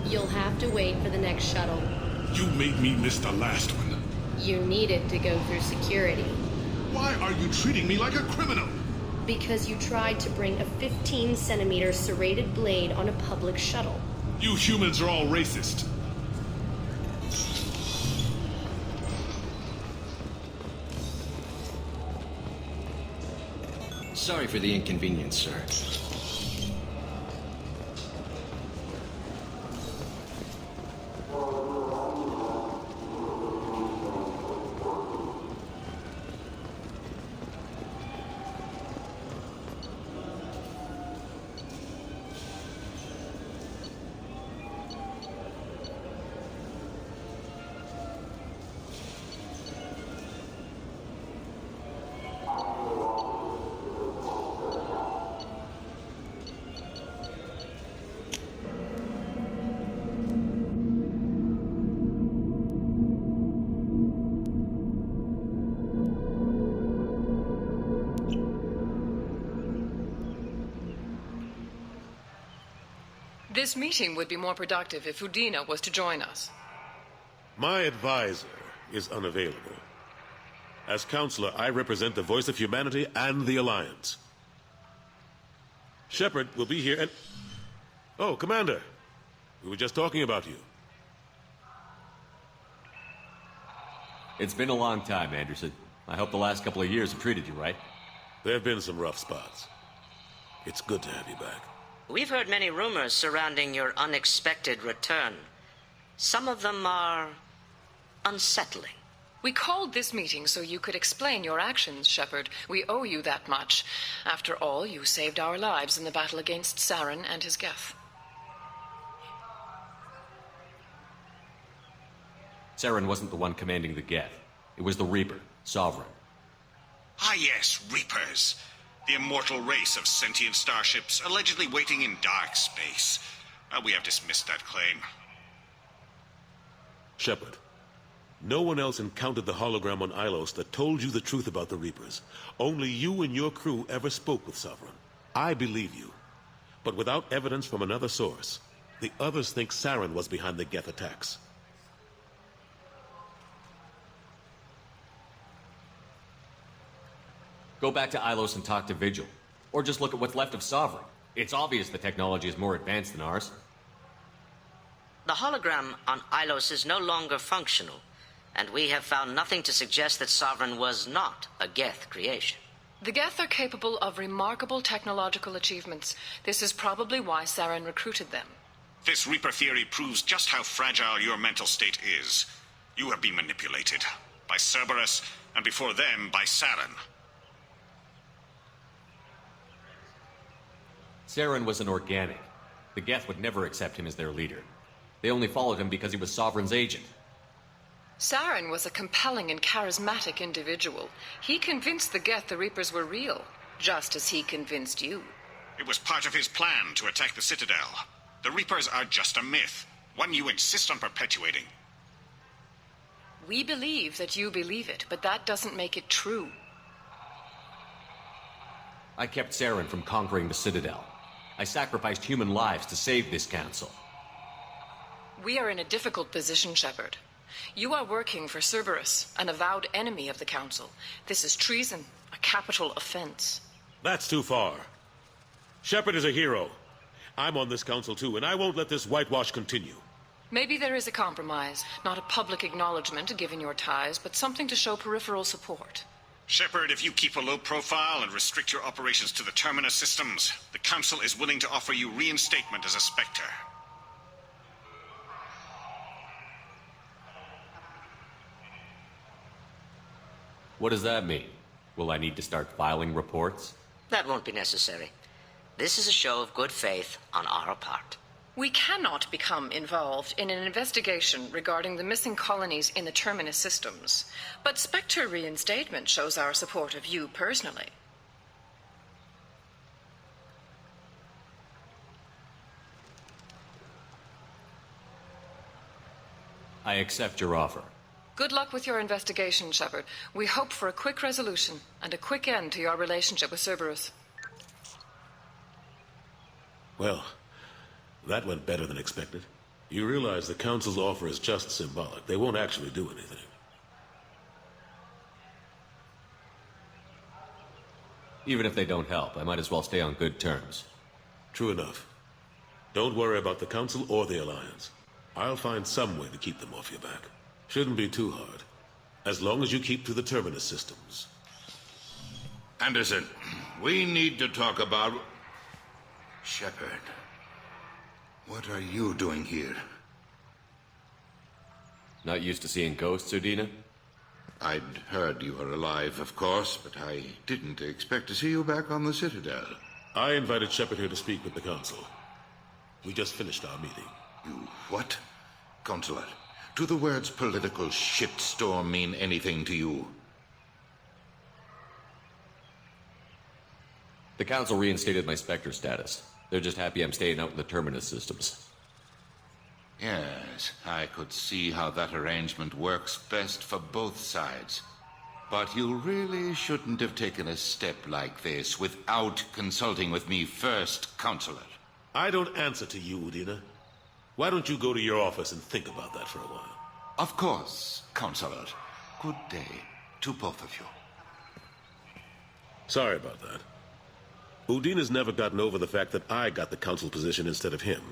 You'll have to wait for the next shuttle. You made me miss the last one. You needed to go through security. Why are you treating me like a criminal? Because you tried to bring a 15-centimeter serrated blade on a public shuttle. You humans are all racist. Sorry for the inconvenience, sir. This meeting would be more productive if Udina was to join us. My advisor is unavailable. As counselor, I represent the voice of humanity and the Alliance. Shepard will be here and... Oh, Commander. We were just talking about you. It's been a long time, Anderson. I hope the last couple of years have treated you right. There have been some rough spots. It's good to have you back. We've heard many rumors surrounding your unexpected return. Some of them are unsettling. We called this meeting so you could explain your actions, Shepard. We owe you that much. After all, you saved our lives in the battle against Saren and his Geth. Saren wasn't the one commanding the Geth. It was the Reaper, Sovereign. Ah yes, Reapers. The immortal race of sentient starships allegedly waiting in dark space. We have dismissed that claim. Shepard, no one else encountered the hologram on Ilos that told you the truth about the Reapers. Only you and your crew ever spoke with Sovereign. I believe you. But without evidence from another source, the others think Saren was behind the Geth attacks. Go back to Ilos and talk to Vigil. Or just look at what's left of Sovereign. It's obvious the technology is more advanced than ours. The hologram on Ilos is no longer functional, and we have found nothing to suggest that Sovereign was not a Geth creation. The Geth are capable of remarkable technological achievements. This is probably why Saren recruited them. This Reaper theory proves just how fragile your mental state is. You have been manipulated. By Cerberus, and before them, by Saren. Saren was an organic. The Geth would never accept him as their leader. They only followed him because he was Sovereign's agent. Saren was a compelling and charismatic individual. He convinced the Geth the Reapers were real, just as he convinced you. It was part of his plan to attack the Citadel. The Reapers are just a myth, one you insist on perpetuating. We believe that you believe it, but that doesn't make it true. I kept Saren from conquering the Citadel. I sacrificed human lives to save this council. We are in a difficult position, Shepard. You are working for Cerberus, an avowed enemy of the Council. This is treason, a capital offense. That's too far. Shepard is a hero. I'm on this council too, and I won't let this whitewash continue. Maybe there is a compromise, not a public acknowledgement given your ties, but something to show peripheral support. Shepard, if you keep a low profile and restrict your operations to the Terminus systems, the Council is willing to offer you reinstatement as a Spectre. What does that mean? Will I need to start filing reports? That won't be necessary. This is a show of good faith on our part. We cannot become involved in an investigation regarding the missing colonies in the Terminus systems, but Spectre reinstatement shows our support of you personally. I accept your offer. Good luck with your investigation, Shepard. We hope for a quick resolution and a quick end to your relationship with Cerberus. Well, that went better than expected. You realize the Council's offer is just symbolic. They won't actually do anything. Even if they don't help, I might as well stay on good terms. True enough. Don't worry about the Council or the Alliance. I'll find some way to keep them off your back. Shouldn't be too hard. As long as you keep to the Terminus systems. Anderson, we need to talk about... Shepard. What are you doing here? Not used to seeing ghosts, Udina? I'd heard you were alive, of course, but I didn't expect to see you back on the Citadel. I invited Shepard here to speak with the Council. We just finished our meeting. You what? Consular, do the words political shitstorm mean anything to you? The Council reinstated my Spectre status. They're just happy I'm staying out in the Terminus systems. Yes, I could see how that arrangement works best for both sides. But you really shouldn't have taken a step like this without consulting with me first, Consular. I don't answer to you, Udina. Why don't you go to your office and think about that for a while? Of course, Consular. Good day to both of you. Sorry about that. Udina's never gotten over the fact that I got the Council position instead of him.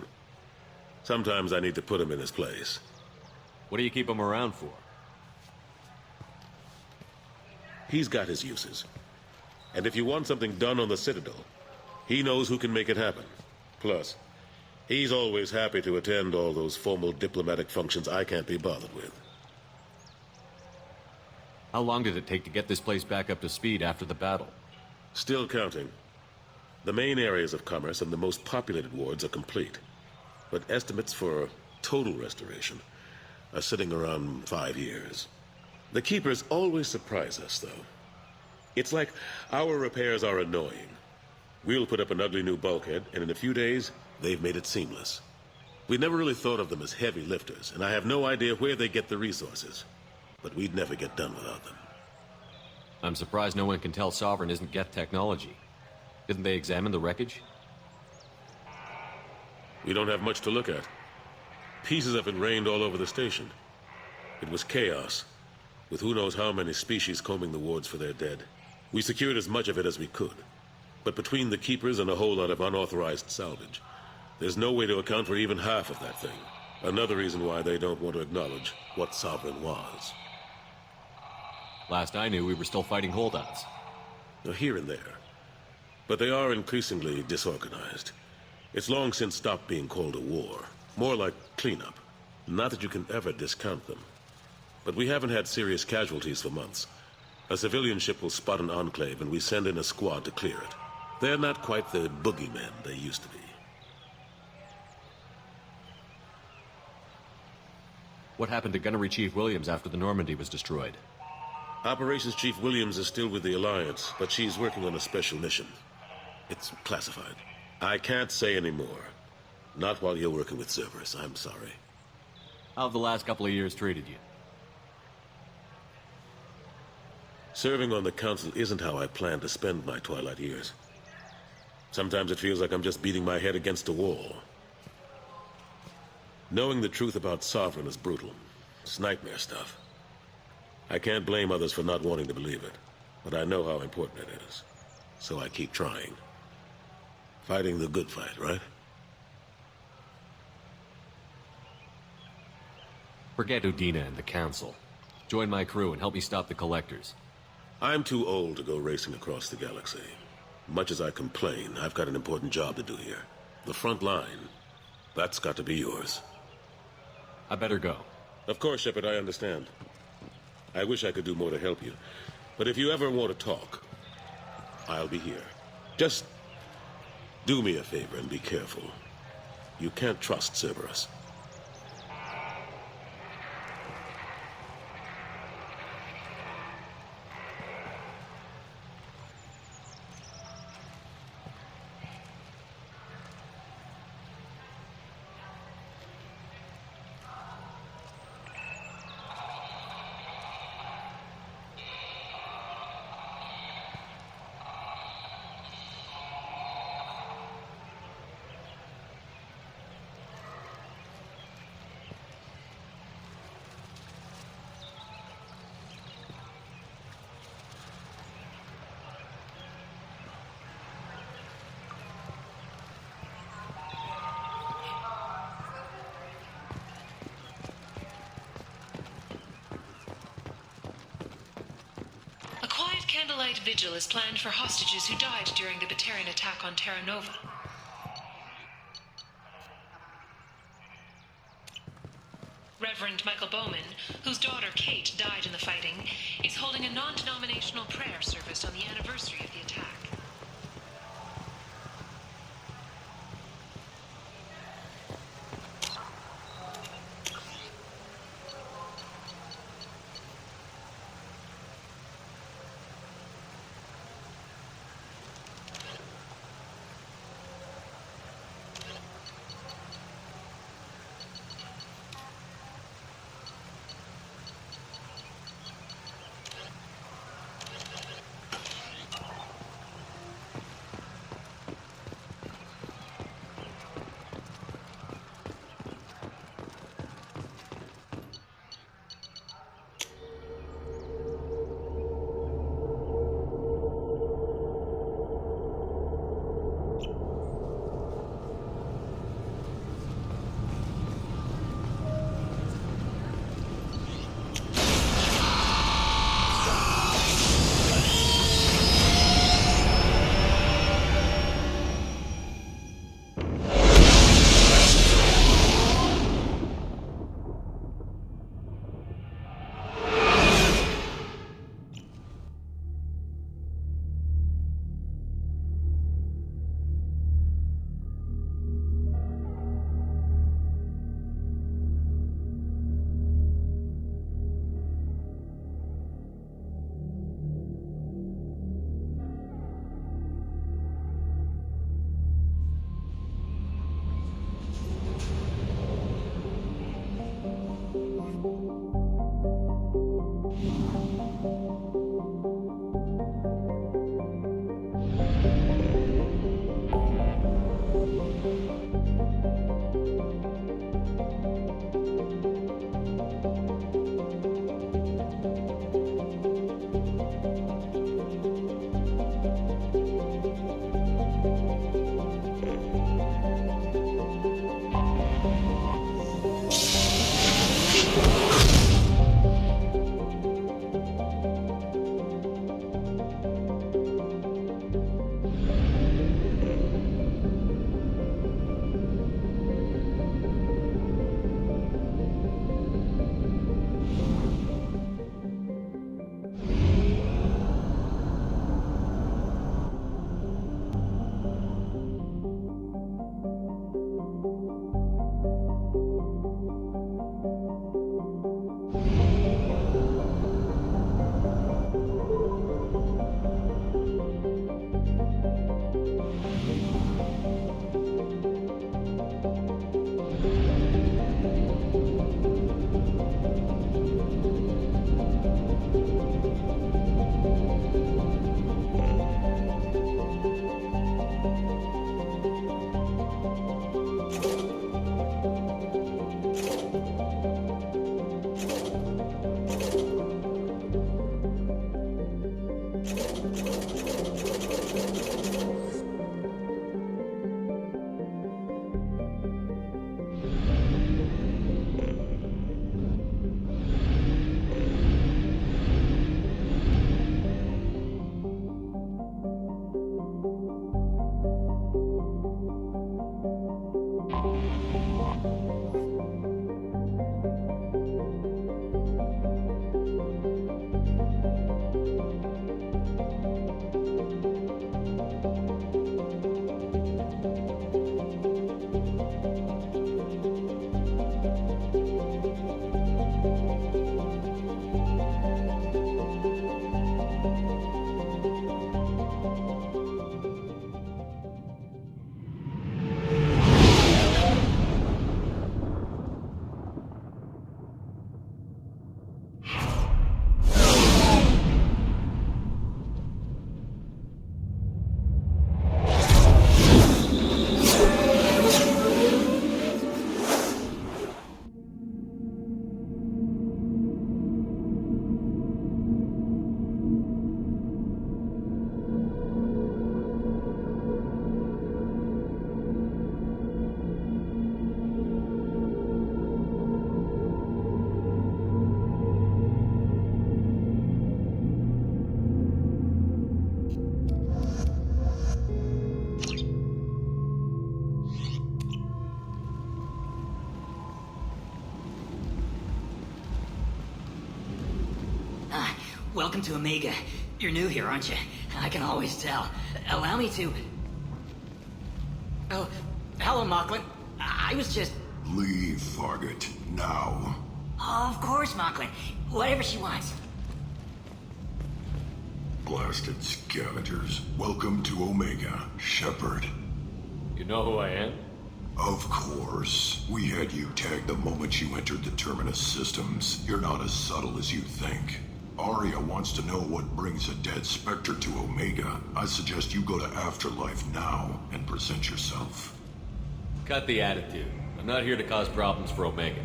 Sometimes I need to put him in his place. What do you keep him around for? He's got his uses. And if you want something done on the Citadel, he knows who can make it happen. Plus, he's always happy to attend all those formal diplomatic functions I can't be bothered with. How long did it take to get this place back up to speed after the battle? Still counting. The main areas of commerce and the most populated wards are complete. But estimates for total restoration are sitting around 5 years. The Keepers always surprise us, though. It's like our repairs are annoying. We'll put up an ugly new bulkhead, and in a few days, they've made it seamless. We never really thought of them as heavy lifters, and I have no idea where they get the resources. But we'd never get done without them. I'm surprised no one can tell Sovereign isn't Geth technology. Didn't they examine the wreckage? We don't have much to look at. Pieces of it rained all over the station. It was chaos, with who knows how many species combing the wards for their dead. We secured as much of it as we could. But between the Keepers and a whole lot of unauthorized salvage, there's no way to account for even half of that thing. Another reason why they don't want to acknowledge what Sovereign was. Last I knew, we were still fighting holdouts. Here and there. But they are increasingly disorganized. It's long since stopped being called a war. More like cleanup. Not that you can ever discount them. But we haven't had serious casualties for months. A civilian ship will spot an enclave and we send in a squad to clear it. They're not quite the boogeymen they used to be. What happened to Gunnery Chief Williams after the Normandy was destroyed? Operations Chief Williams is still with the Alliance, but she's working on a special mission. It's classified. I can't say any more. Not while you're working with Cerberus, I'm sorry. How have the last couple of years treated you? Serving on the Council isn't how I plan to spend my twilight years. Sometimes it feels like I'm just beating my head against a wall. Knowing the truth about Sovereign is brutal. It's nightmare stuff. I can't blame others for not wanting to believe it, but I know how important it is. So I keep trying. Fighting the good fight, right? Forget Udina and the Council. Join my crew and help me stop the Collectors. I'm too old to go racing across the galaxy. Much as I complain, I've got an important job to do here. The front line. That's got to be yours. I better go. Of course, Shepard, I understand. I wish I could do more to help you. But if you ever want to talk, I'll be here. Just do me a favor and be careful. You can't trust Cerberus. candlelight vigil is planned for hostages who died during the Batarian attack on Terra Nova. Reverend Michael Bowman, whose daughter Kate died in the fighting, is holding a non-denominational prayer service on the anniversary of the attack. welcome to Omega. You're new here, aren't you? I can always tell. Allow me to... Oh, hello, Mocklin. I was just... Leave, Fargate, now. Oh, of course, Mocklin. Whatever she wants. Blasted scavengers. Welcome to Omega, Shepard. You know who I am? Of course. We had you tagged the moment you entered the Terminus systems. You're not as subtle as you think. Arya wants to know what brings a dead Spectre to Omega. I suggest you go to Afterlife now and present yourself. Cut the attitude. I'm not here to cause problems for Omega.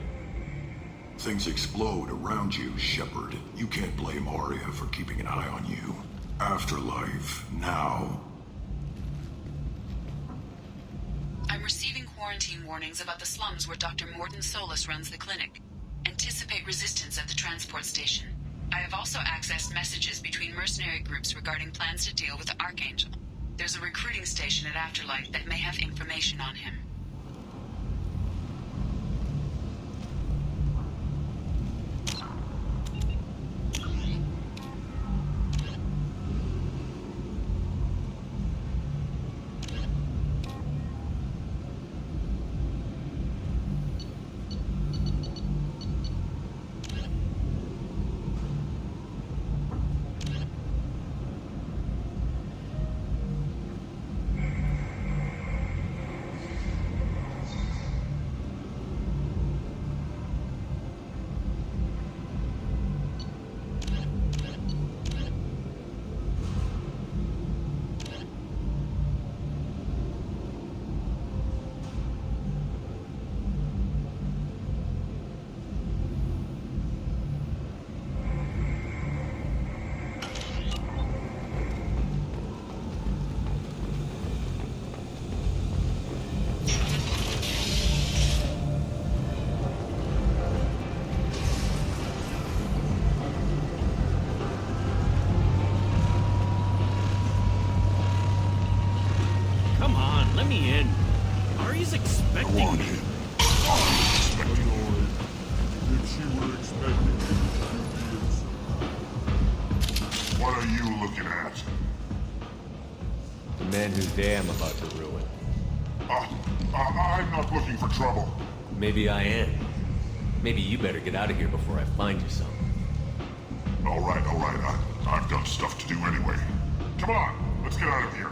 Things explode around you, Shepard. You can't blame Arya for keeping an eye on you. Afterlife, now. I'm receiving quarantine warnings about the slums where Dr. Mordin Solus runs the clinic. Anticipate resistance at the transport station. I have also accessed messages between mercenary groups regarding plans to deal with the Archangel. There's a recruiting station at Afterlife that may have information on him. Damn about to ruin. I'm not looking for trouble. Maybe I am. Maybe you better get out of here before I find you some. All right. I've got stuff to do anyway. Come on, let's get out of here.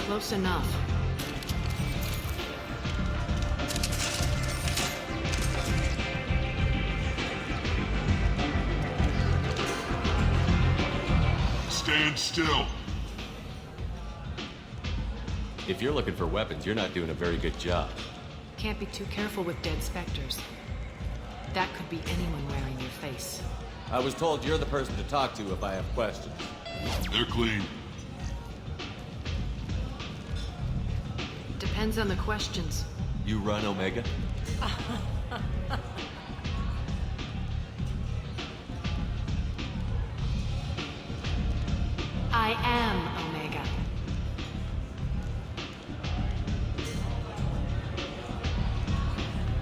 Close enough. Stand still. If you're looking for weapons, you're not doing a very good job. Can't be too careful with dead specters. That could be anyone wearing your face. I was told you're the person to talk to if I have questions. They're clean. Depends on the questions. You run Omega? I am Omega.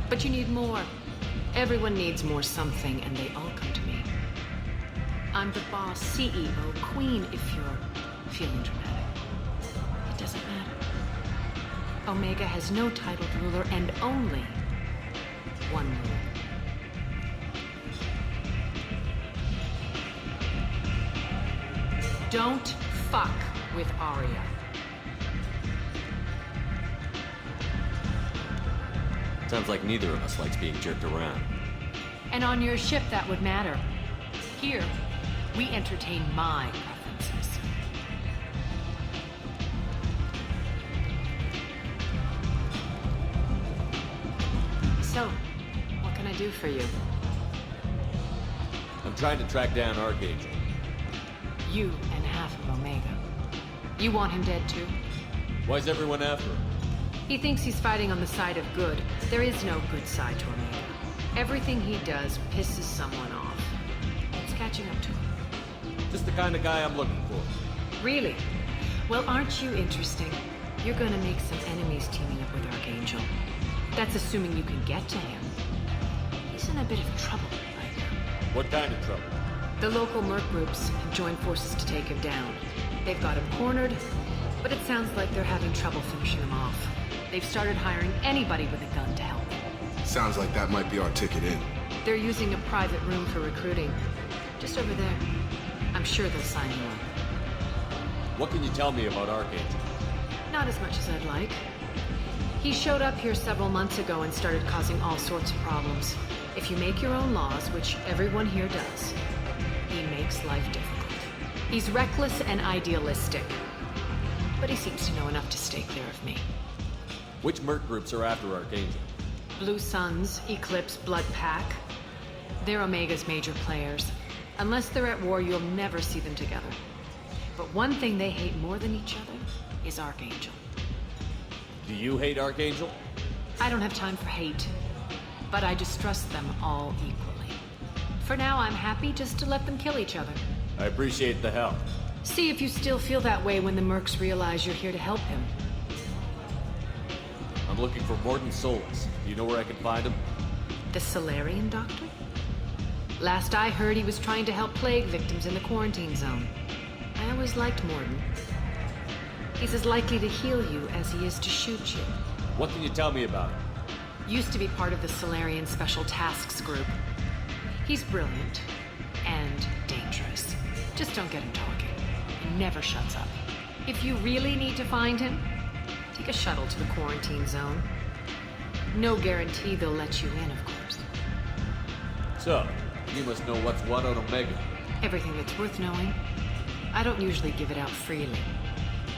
But you need more. Everyone needs more something, and they all come to me. I'm the boss, CEO, queen, if you're feeling dramatic. It doesn't matter. Omega has no titled ruler and only one rule. Don't fuck with Arya. Sounds like neither of us likes being jerked around. And on your ship, that would matter. Here, we entertain my preferences. So, what can I do for you? I'm trying to track down Archangel. You and half of Omega. You want him dead too? Why's everyone after him? He thinks he's fighting on the side of good. There is no good side to Omega. Everything he does pisses someone off. It's catching up to him. Just the kind of guy I'm looking for. Really? Well, aren't you interesting? You're gonna make some enemies teaming up with Archangel. That's assuming you can get to him. He's in a bit of trouble right now. What kind of trouble? The local merc groups have joined forces to take him down. They've got him cornered, but it sounds like they're having trouble finishing him off. They've started hiring anybody with a gun to help them. Sounds like that might be our ticket in. They're using a private room for recruiting. Just over there. I'm sure they'll sign you up. What can you tell me about Archangel? Not as much as I'd like. He showed up here several months ago and started causing all sorts of problems. If you make your own laws, which everyone here does, he makes life difficult. He's reckless and idealistic. But he seems to know enough to stay clear of me. Which merc groups are after Archangel? Blue Suns, Eclipse, Blood Pack. They're Omega's major players. Unless they're at war, you'll never see them together. But one thing they hate more than each other is Archangel. Do you hate Archangel? I don't have time for hate, but I distrust them all equally. For now, I'm happy just to let them kill each other. I appreciate the help. See if you still feel that way when the mercs realize you're here to help him. I'm looking for Morton Solus. Do you know where I can find him? The Solarian doctor? Last I heard, he was trying to help plague victims in the quarantine zone. I always liked Morton. He's as likely to heal you as he is to shoot you. What can you tell me about him? Used to be part of the Solarian Special Tasks Group. He's brilliant and dangerous. Just don't get him talking. He never shuts up. If you really need to find him, take a shuttle to the quarantine zone. No guarantee they'll let you in, of course. So, you must know what's what on Omega. Everything that's worth knowing. I don't usually give it out freely.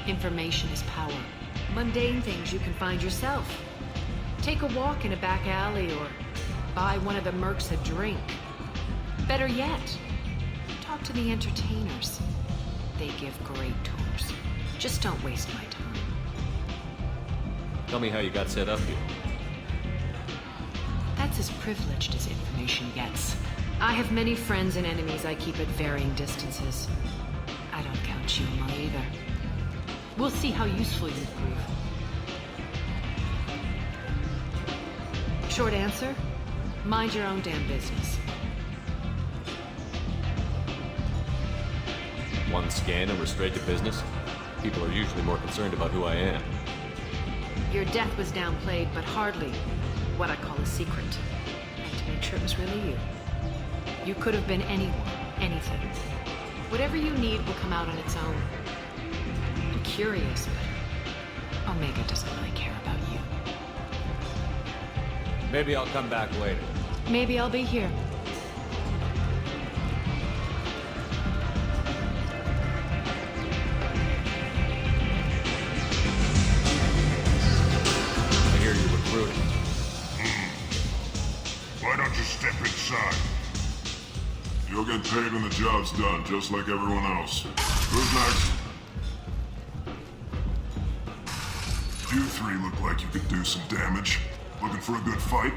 Information is power. Mundane things you can find yourself. Take a walk in a back alley or buy one of the mercs a drink. Better yet, talk to the entertainers. They give great tours. Just don't waste my time. Tell me how you got set up here. That's as privileged as information gets. I have many friends and enemies I keep at varying distances. I don't count you among either. We'll see how useful you prove. Short answer, mind your own damn business. One scan and we're straight to business? People are usually more concerned about who I am. Your death was downplayed, but hardly what I call a secret. And to make sure it was really you. You could have been anyone, anything. Whatever you need will come out on its own. I'm curious, but Omega doesn't really care about you. Maybe I'll come back later. Maybe I'll be here. Why don't you step in paid when the job's done, just like everyone else. Who's next? You three look like you could do some damage. Looking for a good fight?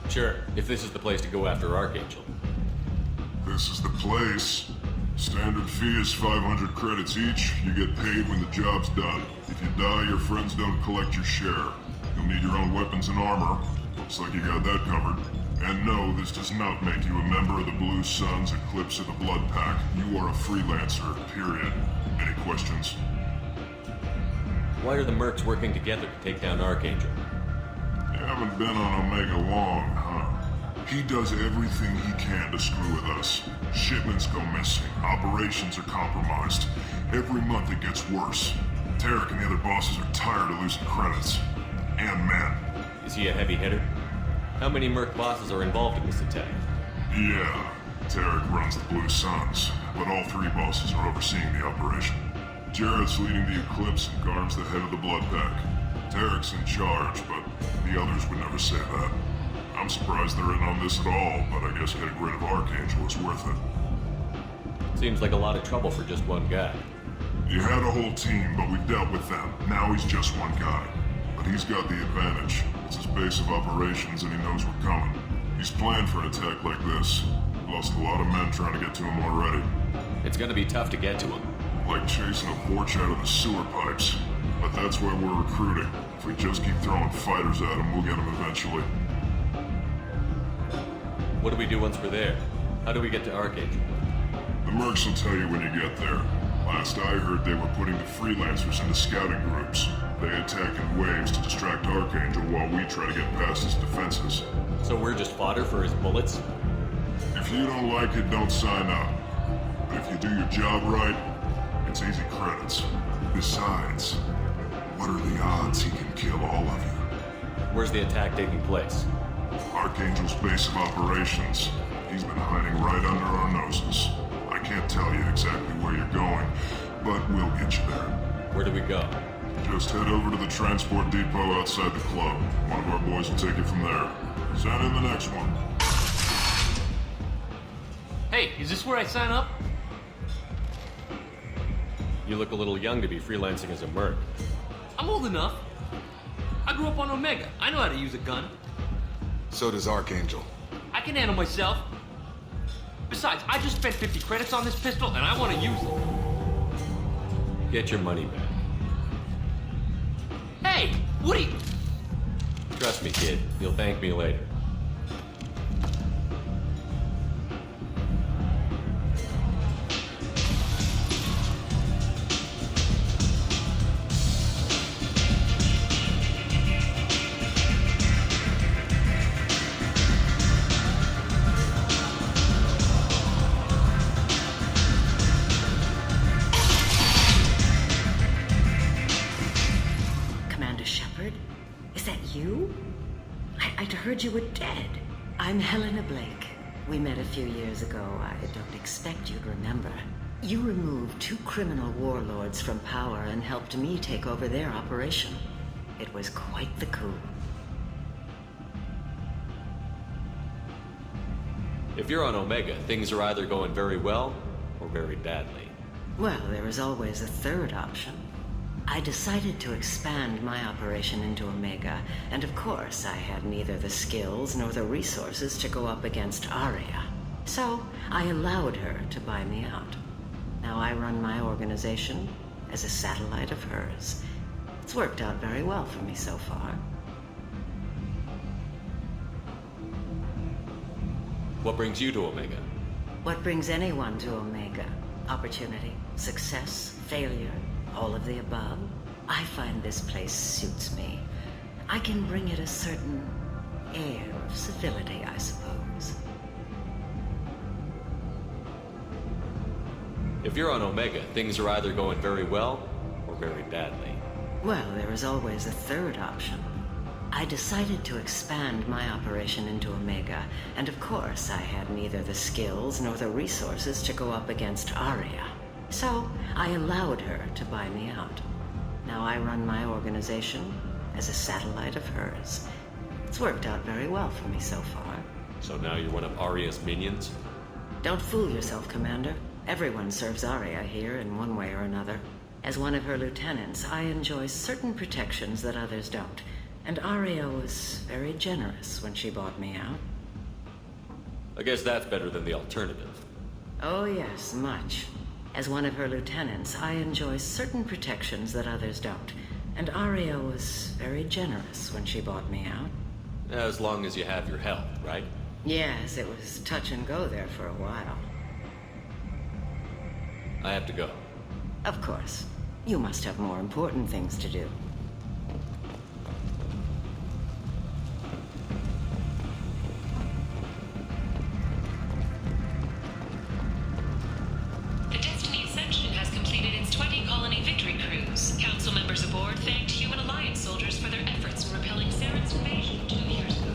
Sure, if this is the place to go after Archangel. This is the place. Standard fee is 500 credits each. You get paid when the job's done. If you die, your friends don't collect your share. You'll need your own weapons and armor. Looks like you got that covered. And no, this does not make you a member of the Blue Suns, Eclipse, or the Blood Pack. You are a freelancer, period. Any questions? Why are the mercs working together to take down Archangel? You haven't been on Omega long, huh? He does everything he can to screw with us. Shipments go missing. Operations are compromised. Every month it gets worse. Tarek and the other bosses are tired of losing credits. And men. Is he a heavy hitter? How many merc bosses are involved in this attack? Yeah. Tarek runs the Blue Suns, but all three bosses are overseeing the operation. Jarrett's leading the Eclipse and Garm's the head of the Blood Pack. Tarek's in charge, but the others would never say that. I'm surprised they're in on this at all, but I guess getting rid of Archangel is worth it. Seems like a lot of trouble for just one guy. You had a whole team, but we dealt with them. Now he's just one guy. But he's got the advantage. It's his base of operations and he knows we're coming. He's planned for an attack like this. Lost a lot of men trying to get to him already. It's gonna be tough to get to him. Like chasing a porch out of the sewer pipes. But that's why we're recruiting. If we just keep throwing fighters at him, we'll get him eventually. What do we do once we're there? How do we get to Archangel? The mercs will tell you when you get there. Last I heard, they were putting the freelancers into scouting groups. They attack in waves to distract Archangel while we try to get past his defenses. So we're just fodder for his bullets? If you don't like it, don't sign up. But if you do your job right, it's easy credits. Besides, what are the odds he can kill all of you? Where's the attack taking place? Archangel's base of operations. He's been hiding right under our noses. I can't tell you exactly where you're going, but we'll get you there. Where do we go? Just head over to the transport depot outside the club. One of our boys will take you from there. Send in the next one. Hey, is this where I sign up? You look a little young to be freelancing as a merc. I'm old enough. I grew up on Omega. I know how to use a gun. So does Archangel. I can handle myself. Besides, I just spent 50 credits on this pistol, and I want to use it. Get your money back. Hey, what are you... Trust me, kid. You'll thank me later. I'd heard you were dead. I'm Helena Blake. We met a few years ago. I don't expect you'd remember. You removed 2 criminal warlords from power and helped me take over their operation. It was quite the coup. If you're on Omega, things are either going very well or very badly. Well, there is always a third option. I decided to expand my operation into Omega, and of course I had neither the skills nor the resources to go up against Aria. So I allowed her to buy me out. Now I run my organization as a satellite of hers. It's worked out very well for me so far. What brings you to Omega? What brings anyone to Omega? Opportunity, success, failure, all of the above. I find this place suits me. I can bring it a certain air of civility, I suppose. If you're on Omega, things are either going very well or very badly. Well, there is always a third option. I decided to expand my operation into Omega, and of course I had neither the skills nor the resources to go up against Aria. So I allowed her to buy me out. Now I run my organization as a satellite of hers. It's worked out very well for me so far. So now you're one of Aria's minions? Don't fool yourself, Commander. Everyone serves Aria here in one way or another. As one of her lieutenants, I enjoy certain protections that others don't. And Aria was very generous when she bought me out. I guess that's better than the alternative. Oh yes, much. As one of her lieutenants, I enjoy certain protections that others don't. And Aria was very generous when she bought me out. As long as you have your help, right? Yes, it was touch and go there for a while. I have to go. Of course. You must have more important things to do. The Destiny Ascension has completed its 20-colony victory cruise. Council members aboard thanked Human Alliance soldiers for their efforts in repelling Saren's invasion 2 years ago.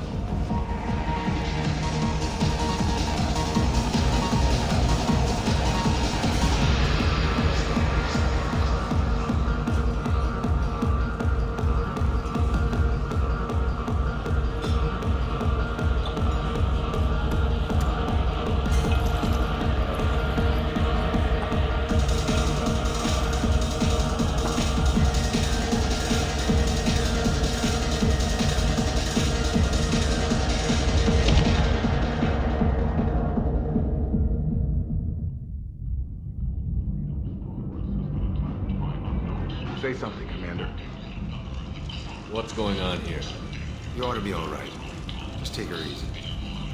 Say something, Commander. What's going on here? You ought to be all right. Just take her easy.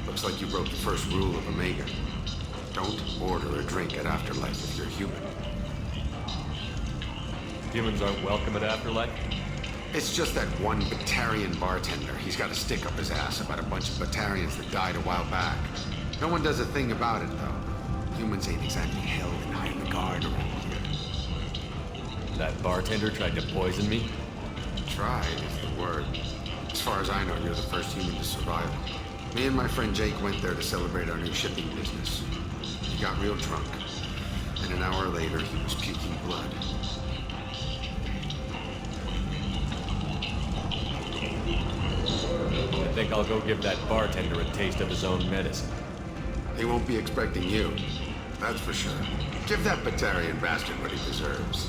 Looks like you broke the first rule of Omega. Don't order a drink at Afterlife if you're human. Humans aren't welcome at Afterlife? It's just that one Batarian bartender. He's got a stick up his ass about a bunch of Batarians that died a while back. No one does a thing about it, though. Humans ain't exactly held in high regard around here. That bartender tried to poison me? Tried is the word. As far as I know, you're the first human to survive. Me and my friend Jake went there to celebrate our new shipping business. He got real drunk, and an hour later, he was puking blood. I think I'll go give that bartender a taste of his own medicine. He won't be expecting you. That's for sure. Give that Batarian bastard what he deserves.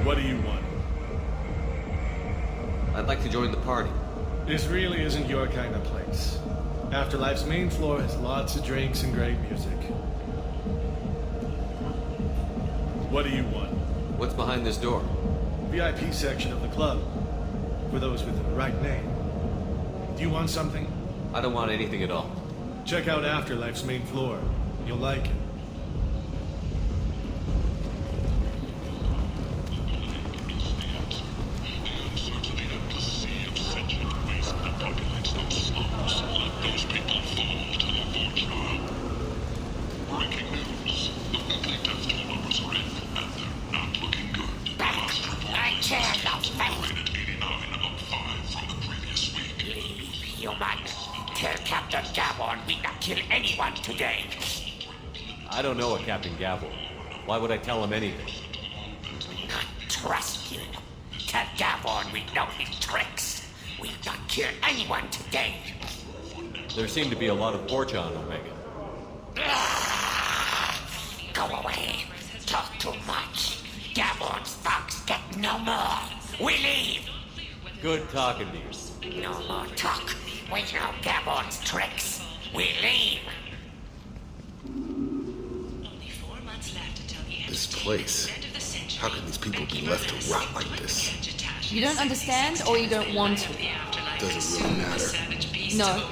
What do you want? I'd like to join the party. This really isn't your kind of place. Afterlife's main floor has lots of drinks and great music. What do you want? What's behind this door? VIP section of the club. For those with the right name. Do you want something? I don't want anything at all. Check out Afterlife's main floor. You'll like it. Today. I don't know a Captain Gavel. Why would I tell him anything? Not trust you. Tell Gavon we know his tricks. We'll not kill anyone today. There seem to be a lot of Orcha on Omega. Go away. Talk too much. Gavon's thugs get no more. We leave. Good talking to you. No more talk. We know Gavon's tricks. We leave. This place. How can these people be left to rot like this? You don't understand, or you don't want to? Doesn't really matter. No.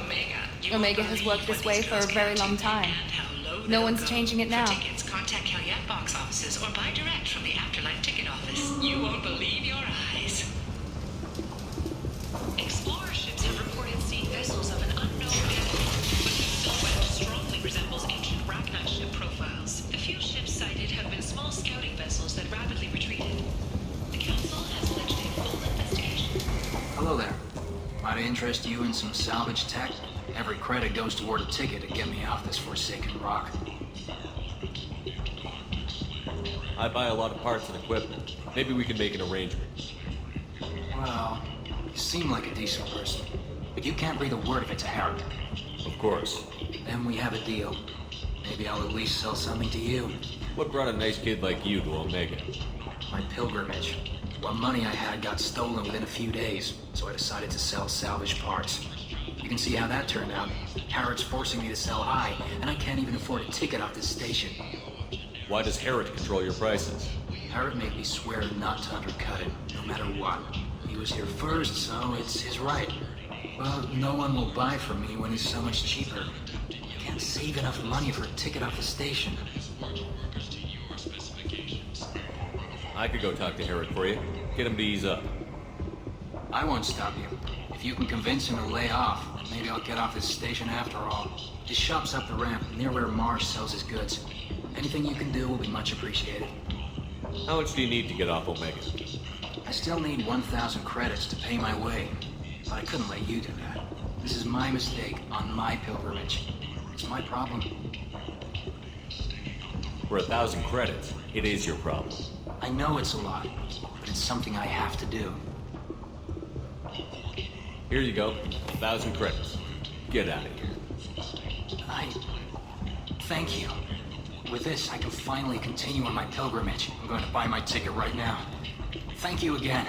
Omega has worked this way for a very long time. No one's changing it now. Contact Calyat box offices or buy direct from the Afterlife ticket office. You won't believe your eyes. Explorer ships have reported seeing vessels of an unknown magnitude, but the silhouette strongly resembles ancient Ragnar ship profiles. The few ships sighted have been small scouting vessels that rapidly retreated. The Council has pledged a full investigation. Hello there. Might I interest you in some salvage tech? Every credit goes toward a ticket to get me off this forsaken rock. I buy a lot of parts and equipment. Maybe we can make an arrangement. Well, you seem like a decent person, but you can't breathe a word of it to Harrod. Of course. Then we have a deal. Maybe I'll at least sell something to you. What brought a nice kid like you to Omega? My pilgrimage. What money I had got stolen within a few days, so I decided to sell salvage parts. You can see how that turned out. Harrod's forcing me to sell high, and I can't even afford a ticket off this station. Why does Harrod control your prices? Harrod made me swear not to undercut it, no matter what. He was here first, so it's his right. But no one will buy from me when he's so much cheaper. I can't save enough money for a ticket off the station. I could go talk to Harrod for you. Get him to ease up. I won't stop you. If you can convince him to lay off, maybe I'll get off this station after all. His shop's up the ramp, near where Marsh sells his goods. Anything you can do will be much appreciated. How much do you need to get off Omega? I still need 1,000 credits to pay my way, but I couldn't let you do that. This is my mistake on my pilgrimage. It's my problem. For 1,000 credits, it is your problem. I know it's a lot, but it's something I have to do. Here you go. 1,000 credits. Get out of here. Thank you. With this, I can finally continue on my pilgrimage. I'm going to buy my ticket right now. Thank you again.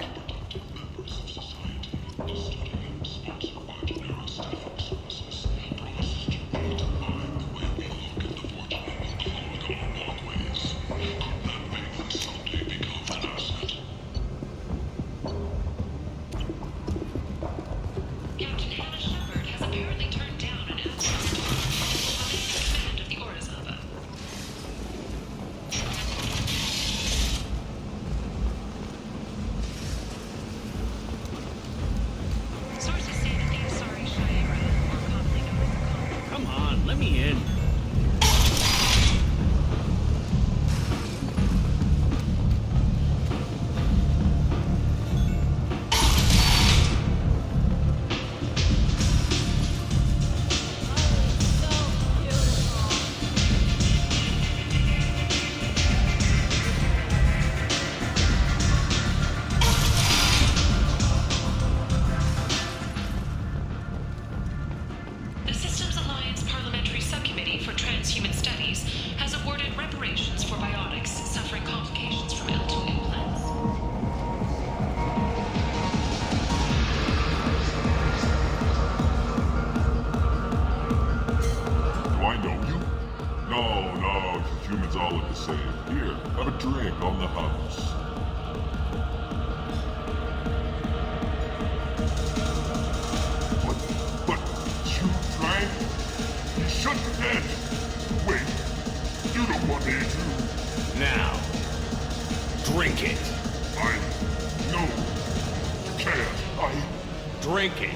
Drink it,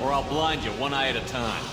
or I'll blind you one eye at a time.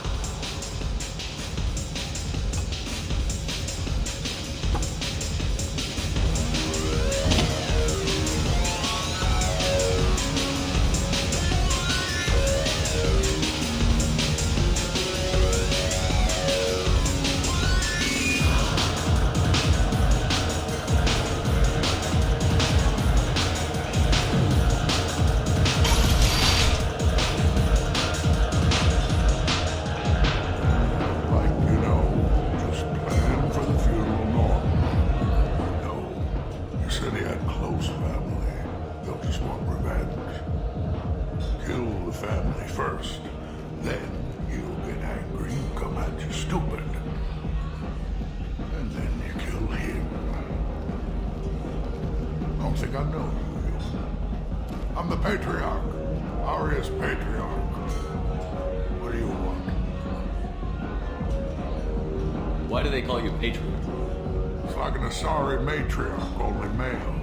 think I know you. I'm the Patriarch. Aria's Patriarch. What do you want? Why do they call you Patriarch? It's like an Asari matriarch, only male.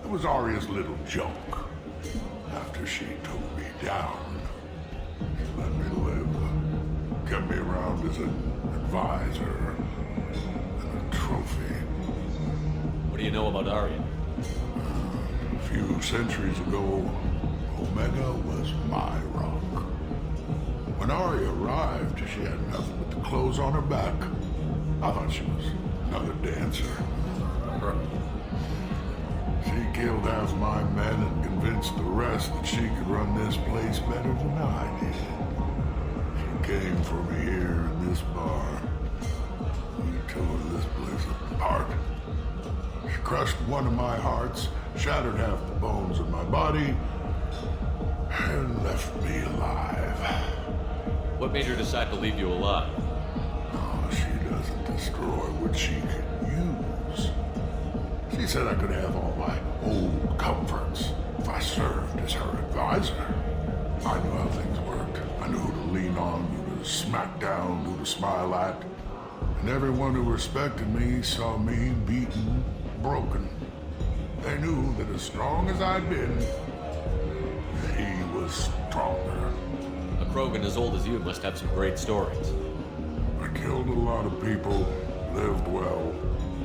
It was Aria's little joke. After she took me down, she let me live. Kept me around as an advisor and a trophy. What do you know about Aria? A few centuries ago, Omega was my rock. When Aria arrived, she had nothing but the clothes on her back. I thought she was another dancer. She killed half my men and convinced the rest that she could run this place better than I did. She came for me here in this bar. We tore this place apart. She crushed one of my hearts, shattered half the bones in my body, and left me alive. What made her decide to leave you alive? Oh, she doesn't destroy what she can use. She said I could have all my old comforts if I served as her advisor. I knew how things worked. I knew who to lean on, who to smack down, who to smile at. And everyone who respected me saw me beaten, broken. They knew that as strong as I'd been, he was stronger. A Krogan as old as you must have some great stories. I killed a lot of people, lived well,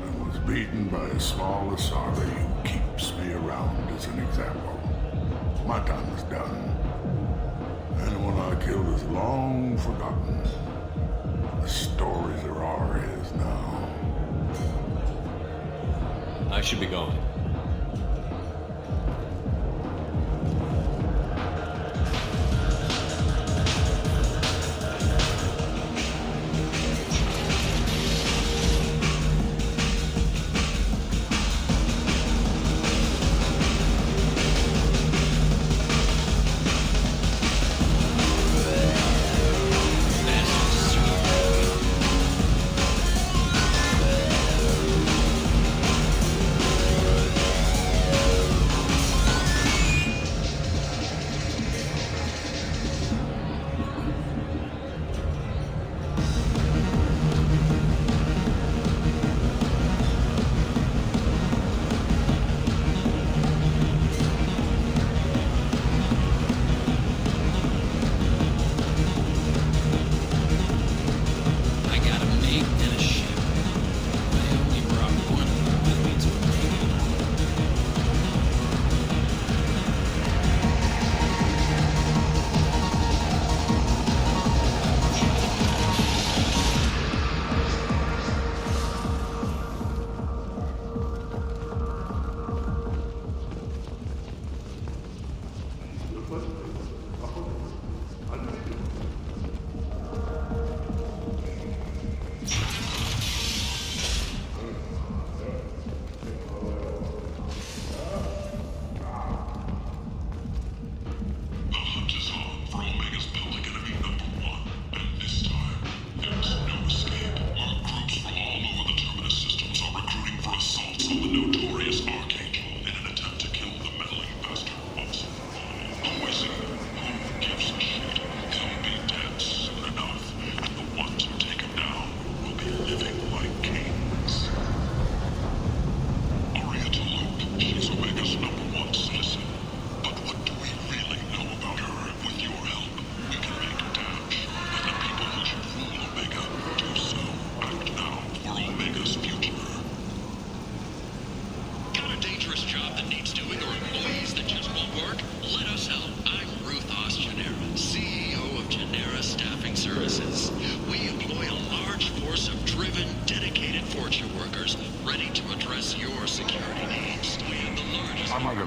and was beaten by a small Asari who keeps me around as an example. My time is done. Anyone I killed is long forgotten. The stories are ours now. I should be going.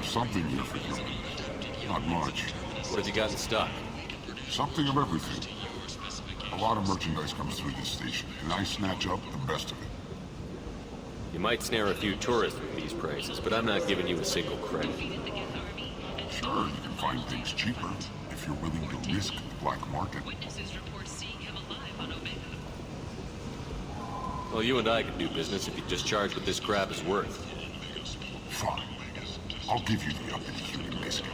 Something here for you. Not much. What have you got in stock? Something of everything. A lot of merchandise comes through this station, and I snatch up the best of it. You might snare a few tourists with these prices, but I'm not giving you a single credit. Sure, you can find things cheaper if you're willing to risk the black market. Well, you and I can do business if you just charge what this crap is worth. Fine. I'll give you the uppity human biscuit.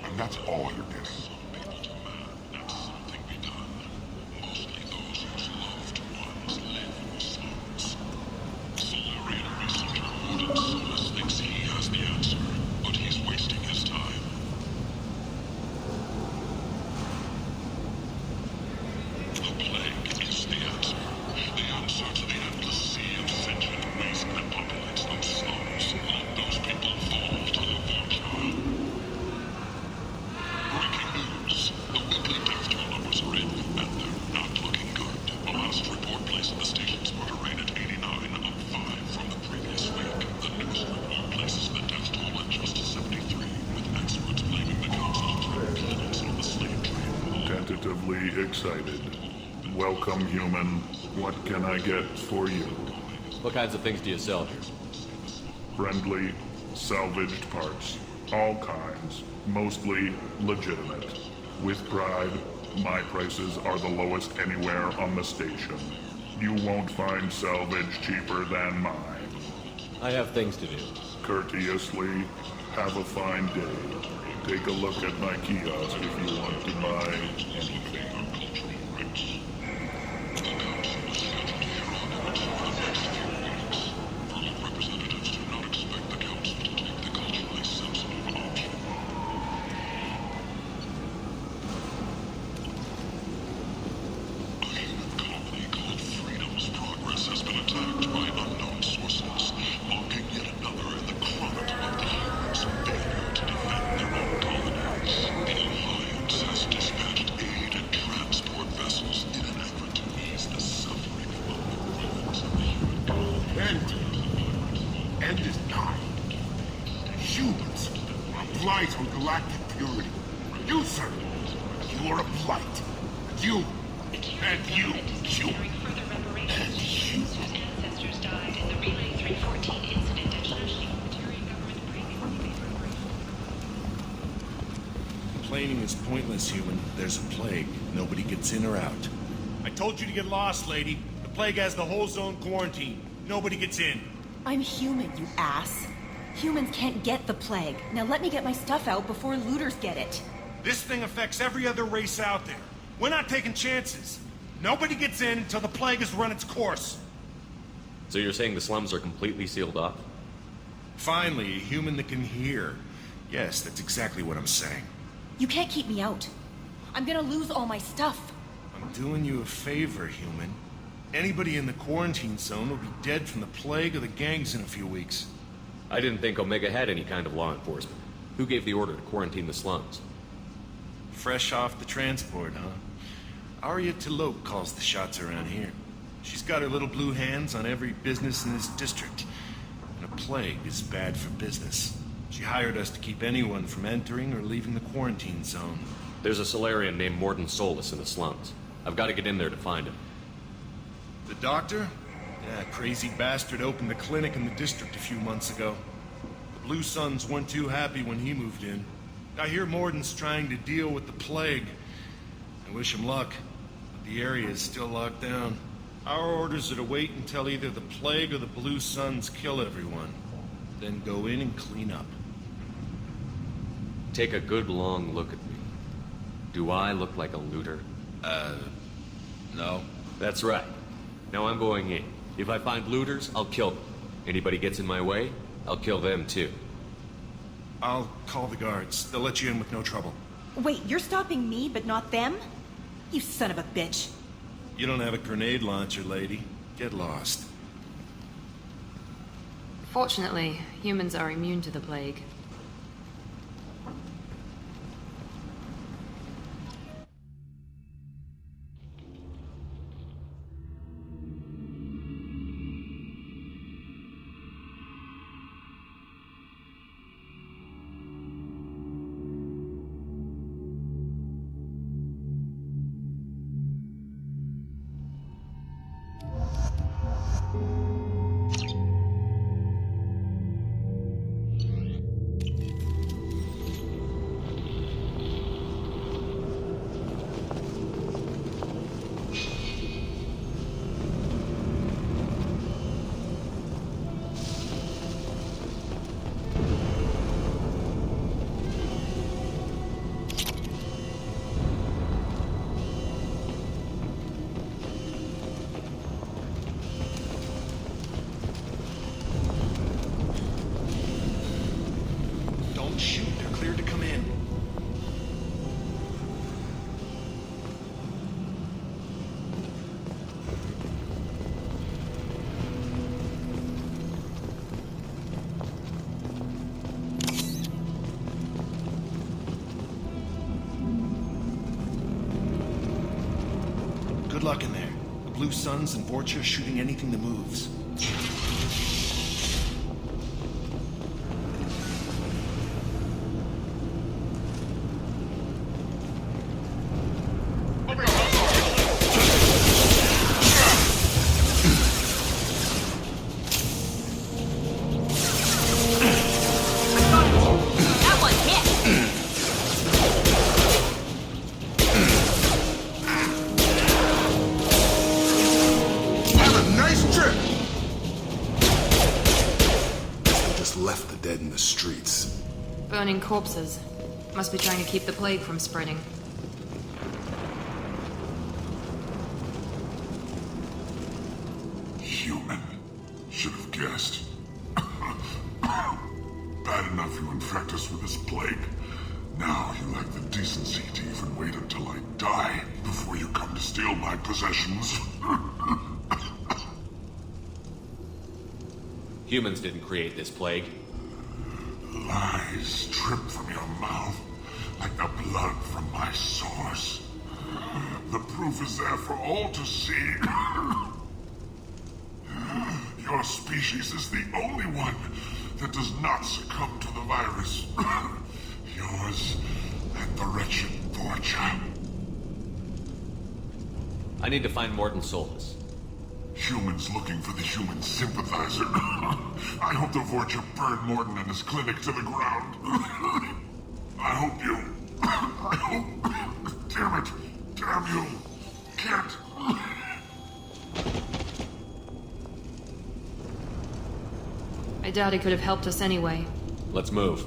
And that's all you're getting. Thinks he has the answer, but he's wasting his time. The plague is the answer. The answer to the endless sea of sentient waste that populates those slums. Let those people fall to the vulture. Breaking news. The weekly death toll numbers are in, and they're not looking good. The last report placed the station's murder rate at 89, up 5 from the previous week. The newest report places the death toll at just 73, with experts blaming the council for influence on the slave trade. Tentatively excited. Welcome, human. What can I get for you? What kinds of things do you sell here? Friendly, salvaged parts. All kinds. Mostly legitimate. With pride, my prices are the lowest anywhere on the station. You won't find salvage cheaper than mine. I have things to do. Courteously, have a fine day. Take a look at my kiosk if you want to buy anything. End is nigh. Humans are a blight on galactic purity. You, sir, you are a blight. You, and you, human. And you. Ancestors died in the Relay 314 incident at National Unitarian Government Premium. Complaining is pointless, human. There's a plague. Nobody gets in or out. I told you to get lost, lady. The plague has the whole zone quarantined. Nobody gets in. I'm human, you ass. Humans can't get the plague. Now let me get my stuff out before looters get it. This thing affects every other race out there. We're not taking chances. Nobody gets in until the plague has run its course. So you're saying the slums are completely sealed off? Finally, a human that can hear. Yes, that's exactly what I'm saying. You can't keep me out. I'm gonna lose all my stuff. I'm doing you a favor, human. Anybody in the quarantine zone will be dead from the plague or the gangs in a few weeks. I didn't think Omega had any kind of law enforcement. Who gave the order to quarantine the slums? Fresh off the transport, huh? Arya Tilok calls the shots around here. She's got her little blue hands on every business in this district. And a plague is bad for business. She hired us to keep anyone from entering or leaving the quarantine zone. There's a Solarian named Morden Solus in the slums. I've got to get in there to find him. The doctor? Yeah, crazy bastard opened a clinic in the district a few months ago. The Blue Suns weren't too happy when he moved in. I hear Morden's trying to deal with the plague. I wish him luck, but the area is still locked down. Our orders are to wait until either the plague or the Blue Suns kill everyone. Then go in and clean up. Take a good long look at me. Do I look like a looter? No. That's right. Now I'm going in. If I find looters, I'll kill them. Anybody gets in my way, I'll kill them too. I'll call the guards. They'll let you in with no trouble. Wait, you're stopping me, but not them? You son of a bitch. You don't have a grenade launcher, lady. Get lost. Fortunately, humans are immune to the plague. Good luck in there. The Blue Suns and Vorcha shooting anything that moves. Left the dead in the streets. Burning corpses. Must be trying to keep the plague from spreading. Human. Should have guessed. Bad enough you infect us with this plague. Now you lack the decency to even wait until I die before you come to steal my possessions. Humans didn't create this plague. Lies drip from your mouth like the blood from my source. The proof is there for all to see. Your species is the only one that does not succumb to the virus. Yours and the wretched Vorcha. I need to find Morton Solus. Humans looking for the human sympathizer. I hope the Vorcha burn Morton and his clinic to the ground. I hope you... I hope... Damn it. Damn you. Can't... I doubt he could have helped us anyway. Let's move.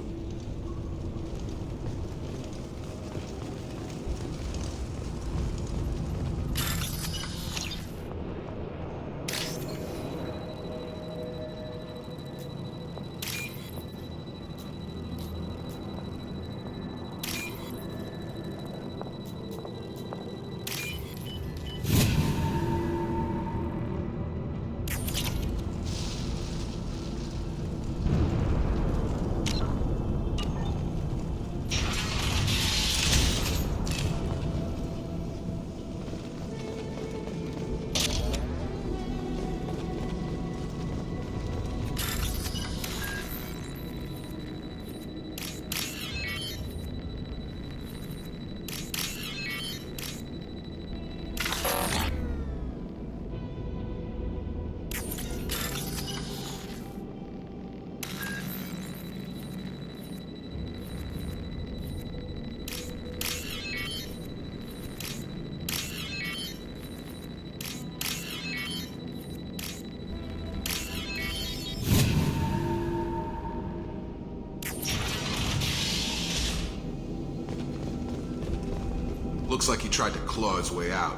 Looks like he tried to claw his way out.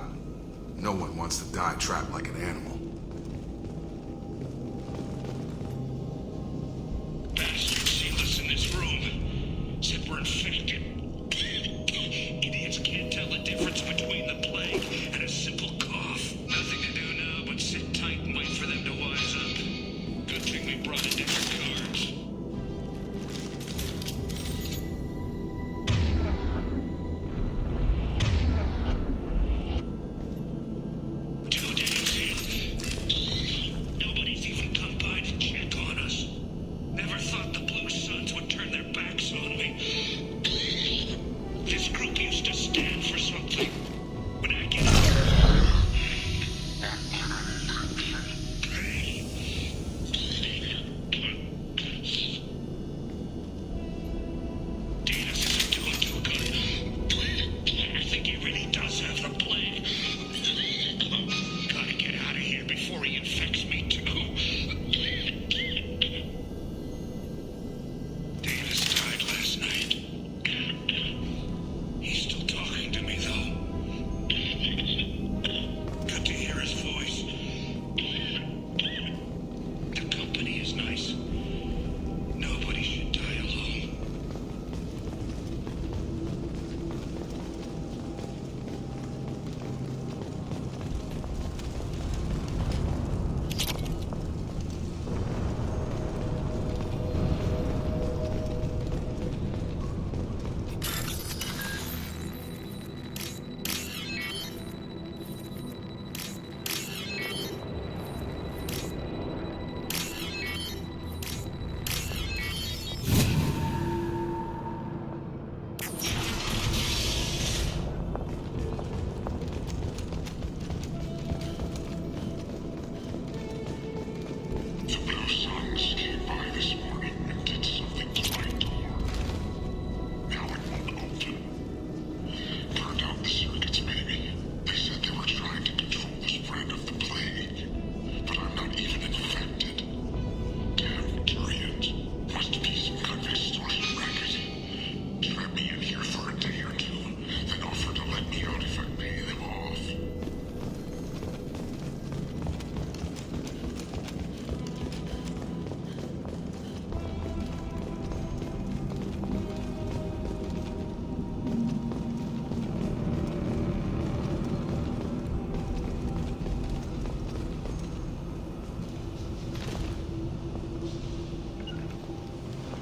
No one wants to die trapped like an animal. Bastards sealed us in this room. Said we're infected. Idiots can't tell the difference between the plague and a simple cough. Nothing to do now but sit tight and wait for them to wise up. Good thing we brought a deck of cards.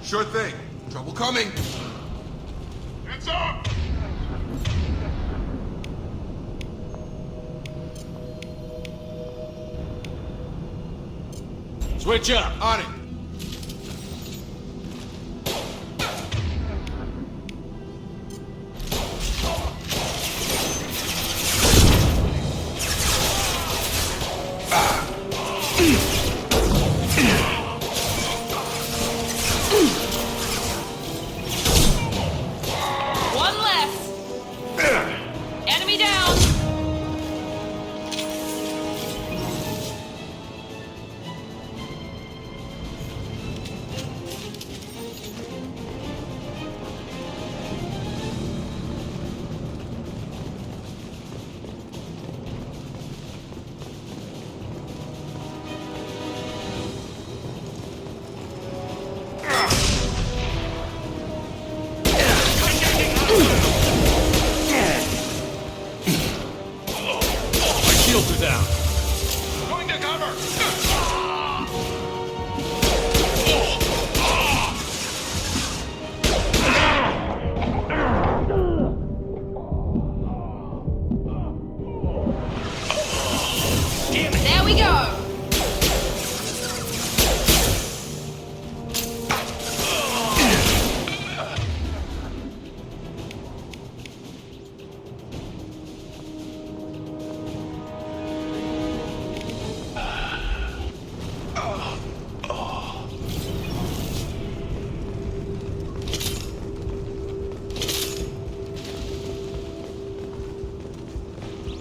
Sure thing. Trouble coming. Heads up! Switch up. On it. One less. Enemy down. Shields are down. Going to cover! There we go.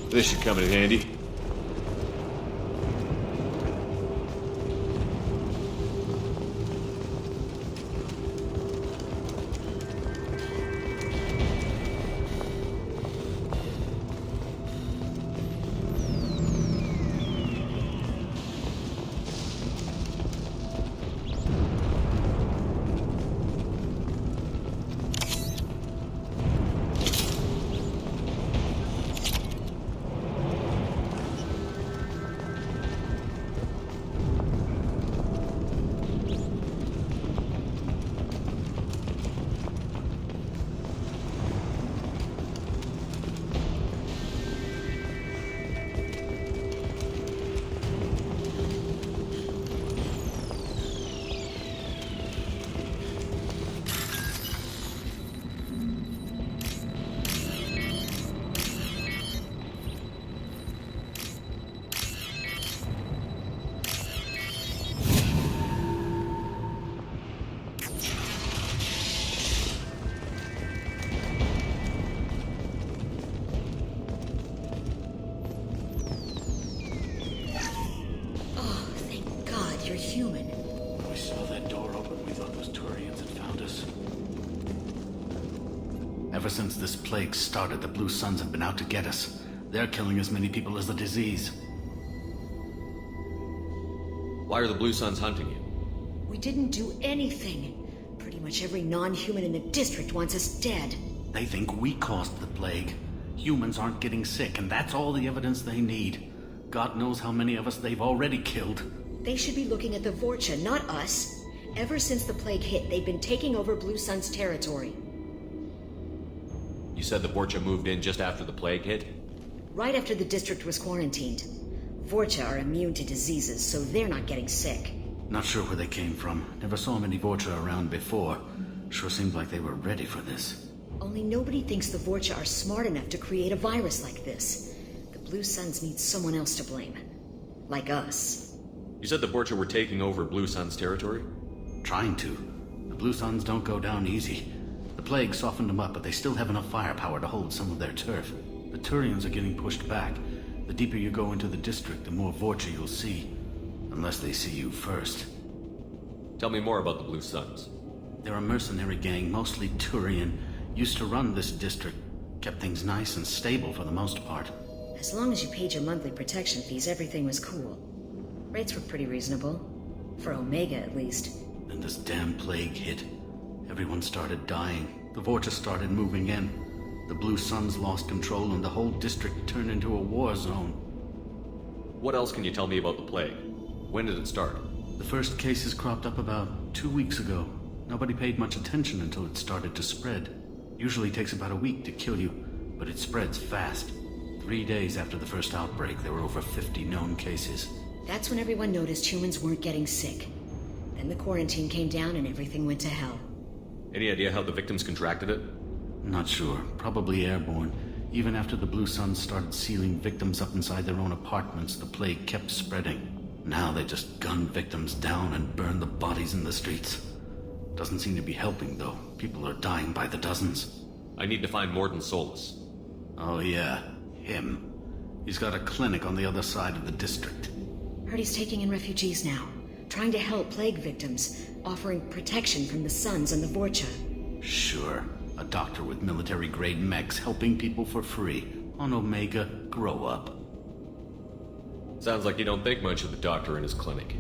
This should come in handy. Oh, thank God you're human. When we saw that door open, we thought those Turians had found us. Ever since this plague started, the Blue Suns have been out to get us. They're killing as many people as the disease. Why are the Blue Suns hunting you? We didn't do anything. Pretty much every non-human in the district wants us dead. They think we caused the plague. Humans aren't getting sick, and that's all the evidence they need. God knows how many of us they've already killed. They should be looking at the Vorcha, not us. Ever since the plague hit, they've been taking over Blue Sun's territory. You said the Vorcha moved in just after the plague hit? Right after the district was quarantined. Vorcha are immune to diseases, so they're not getting sick. Not sure where they came from. Never saw many Vorcha around before. Sure seemed like they were ready for this. Only nobody thinks the Vorcha are smart enough to create a virus like this. The Blue Suns need someone else to blame. Like us. You said the Vorcha were taking over Blue Sun's territory? Trying to. The Blue Suns don't go down easy. The plague softened them up, but they still have enough firepower to hold some of their turf. The Turians are getting pushed back. The deeper you go into the district, the more Vorcha you'll see. Unless they see you first. Tell me more about the Blue Suns. They're a mercenary gang, mostly Turian. Used to run this district. Kept things nice and stable for the most part. As long as you paid your monthly protection fees, everything was cool. Rates were pretty reasonable. For Omega, at least. Then this damn plague hit. Everyone started dying. The Vorcha started moving in. The Blue Suns lost control and the whole district turned into a war zone. What else can you tell me about the plague? When did it start? The first cases cropped up about 2 weeks ago. Nobody paid much attention until it started to spread. Usually takes about a week to kill you, but it spreads fast. 3 days after the first outbreak, there were over 50 known cases. That's when everyone noticed humans weren't getting sick. Then the quarantine came down and everything went to hell. Any idea how the victims contracted it? Not sure. Probably airborne. Even after the Blue Suns started sealing victims up inside their own apartments, the plague kept spreading. Now they just gun victims down and burn the bodies in the streets. Doesn't seem to be helping, though. People are dying by the dozens. I need to find Morden Solus. Oh yeah, him. He's got a clinic on the other side of the district. Heard he's taking in refugees now, trying to help plague victims, offering protection from the Suns and the Vorcha. Sure. A doctor with military-grade mechs helping people for free. On Omega, grow up. Sounds like you don't think much of the doctor in his clinic.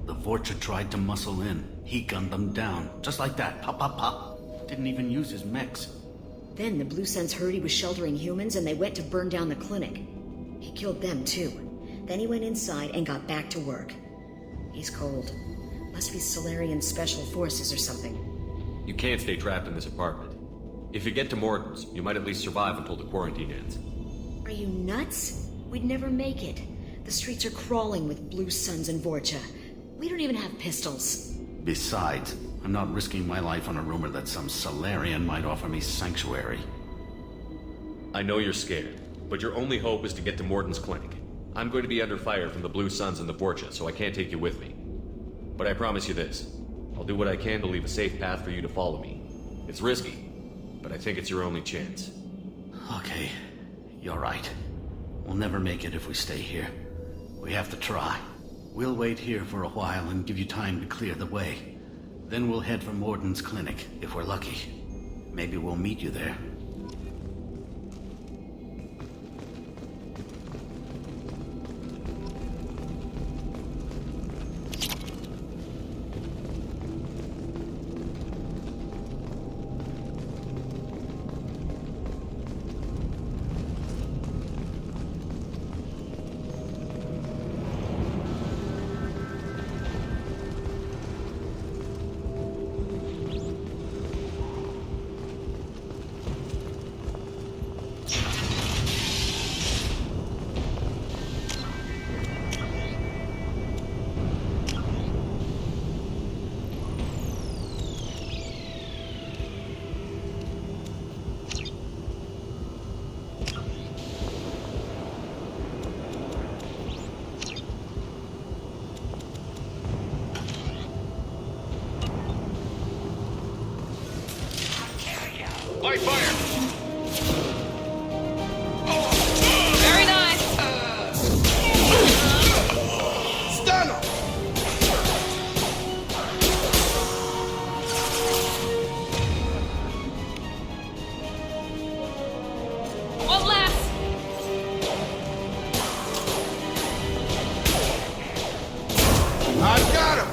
The Vorcha tried to muscle in. He gunned them down. Just like that. Pop, pop, pop. Didn't even use his mechs. Then the Blue Suns heard he was sheltering humans and they went to burn down the clinic. He killed them too. Then he went inside and got back to work. He's cold. Must be Solarian Special Forces or something. You can't stay trapped in this apartment. If you get to Morton's, you might at least survive until the quarantine ends. Are you nuts? We'd never make it. The streets are crawling with Blue Suns and Vorcha. We don't even have pistols. Besides, I'm not risking my life on a rumor that some Solarian might offer me sanctuary. I know you're scared, but your only hope is to get to Morton's clinic. I'm going to be under fire from the Blue Suns and the Vorcha, so I can't take you with me. But I promise you this. I'll do what I can to leave a safe path for you to follow me. It's risky, but I think it's your only chance. Okay, you're right. We'll never make it if we stay here. We have to try. We'll wait here for a while and give you time to clear the way. Then we'll head for Morden's clinic, if we're lucky. Maybe we'll meet you there. Light fire! Very nice. Stun him! One less. I've got him!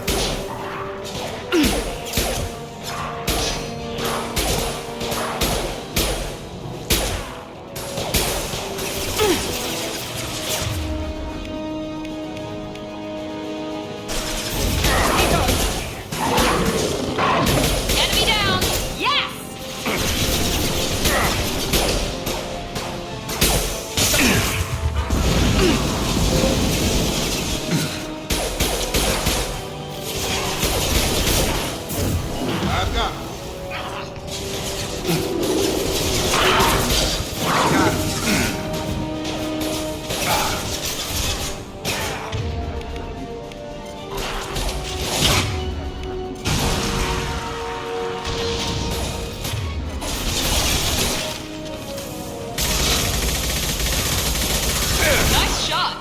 Enemy down. Yes. I've got him. Nice shot.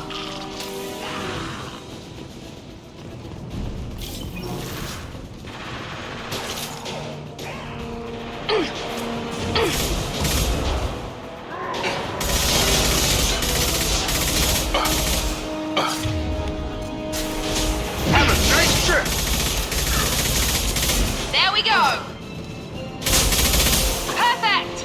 Have a nice trip! There we go. Perfect.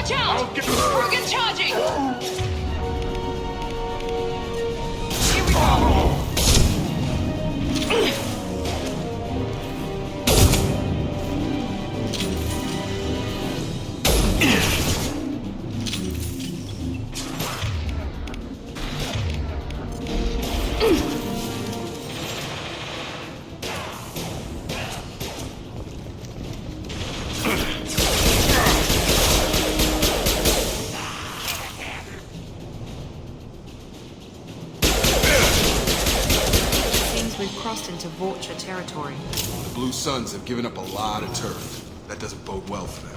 Watch out! Organ charging! Here we go! Into Vulture territory. The Blue Suns have given up a lot of turf. That doesn't bode well for them.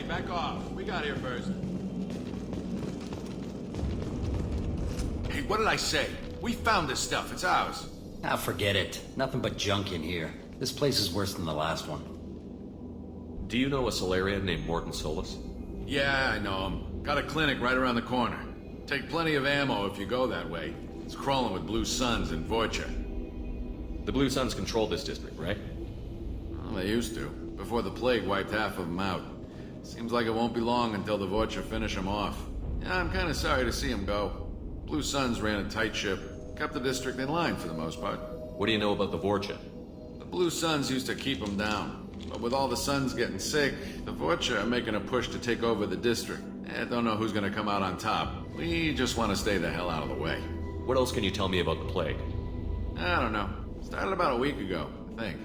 Back off. We got here first. Hey, what did I say? We found this stuff. It's ours. Ah, forget it. Nothing but junk in here. This place is worse than the last one. Do you know a Solarian named Morton Solus? Yeah, I know him. Got a clinic right around the corner. Take plenty of ammo if you go that way. It's crawling with Blue Suns and Voyager. The Blue Suns control this district, right? Well, they used to. Before the plague wiped half of them out. Seems like it won't be long until the Voyager finish them off. Yeah, I'm kind of sorry to see them go. Blue Suns ran a tight ship. Kept the district in line for the most part. What do you know about the Voyager? The Blue Suns used to keep them down. But with all the Suns getting sick, the Voyager are making a push to take over the district. I don't know who's gonna come out on top. We just want to stay the hell out of the way. What else can you tell me about the plague? I don't know. Started about a week ago, I think.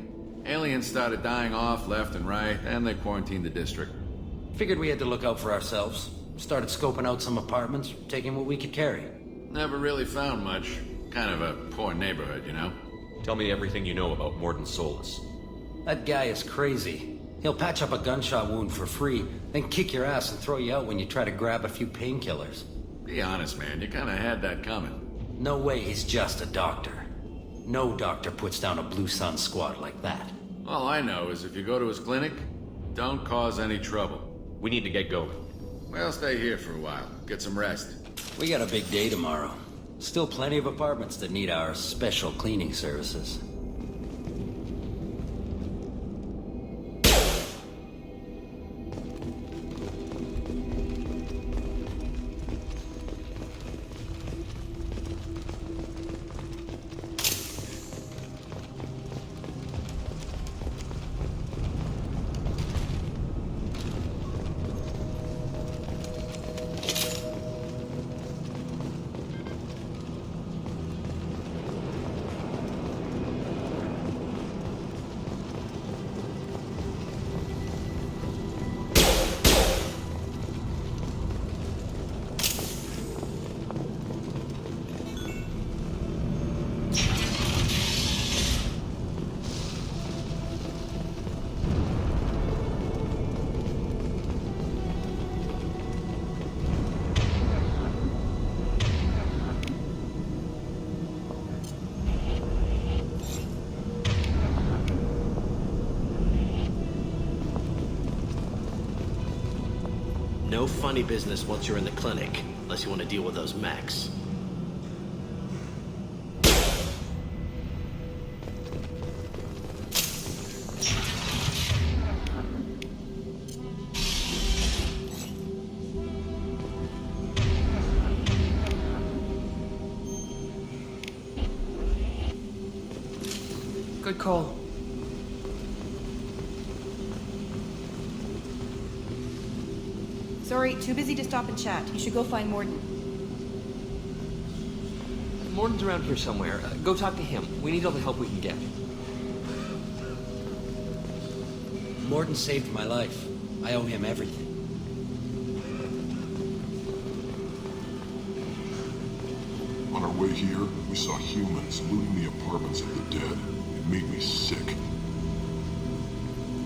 Aliens started dying off left and right, and they quarantined the district. Figured we had to look out for ourselves. Started scoping out some apartments, taking what we could carry. Never really found much. Kind of a poor neighborhood, you know? Tell me everything you know about Morton Solus. That guy is crazy. He'll patch up a gunshot wound for free, then kick your ass and throw you out when you try to grab a few painkillers. Be honest, man. You kind of had that coming. No way he's just a doctor. No doctor puts down a Blue Sun squad like that. All I know is if you go to his clinic, don't cause any trouble. We need to get going. We'll stay here for a while. Get some rest. We got a big day tomorrow. Still plenty of apartments that need our special cleaning services. No funny business once you're in the clinic, unless you want to deal with those mechs. Good call. Sorry, too busy to stop and chat. You should go find Morton. Morton's around here somewhere. Go talk to him. We need all the help we can get. Morton saved my life. I owe him everything. On our way here, we saw humans looting the apartments of the dead. It made me sick.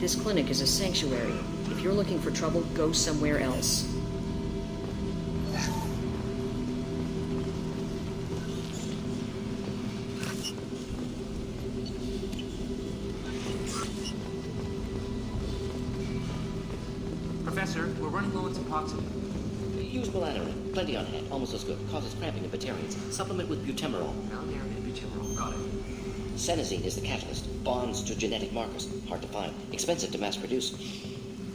This clinic is a sanctuary. If you're looking for trouble, go somewhere else. Professor, we're running low on Suboxone. Use melatonin. Plenty on hand. Almost as good. Causes cramping in Batarians. Supplement with butemerol. Valerian butemerol. Got it. Senesine is the catalyst. Bonds to genetic markers. Hard to find. Expensive to mass produce.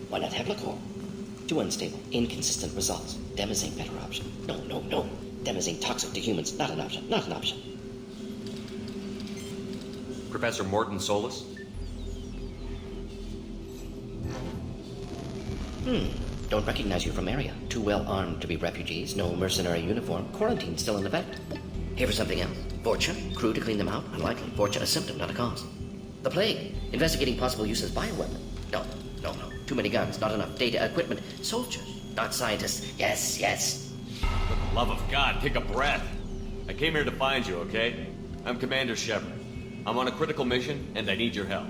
Why not Heplicor? Too unstable. Inconsistent results. Demazine better option. No. Demazine toxic to humans. Not an option. Not an option. Professor Morton Solus? Don't recognize you from area. Too well armed to be refugees. No mercenary uniform. Quarantine still in effect. Here for something else. Vorcha? Crew to clean them out? Unlikely. Vorcha a symptom, not a cause. The plague. Investigating possible use as bioweapon. No. Too many guns. Not enough data, equipment. Soldiers, not scientists. Yes. For the love of God, take a breath. I came here to find you, okay? I'm Commander Shepard. I'm on a critical mission, and I need your help.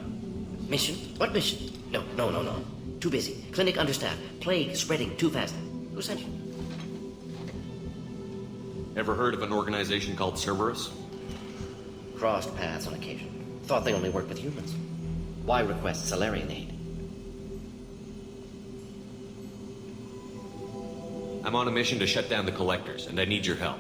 Mission? What mission? No. Too busy. Clinic understaffed. Plague spreading too fast. Who sent you? Ever heard of an organization called Cerberus? Crossed paths on occasion. Thought they only worked with humans. Why request Salarian aid? I'm on a mission to shut down the Collectors, and I need your help.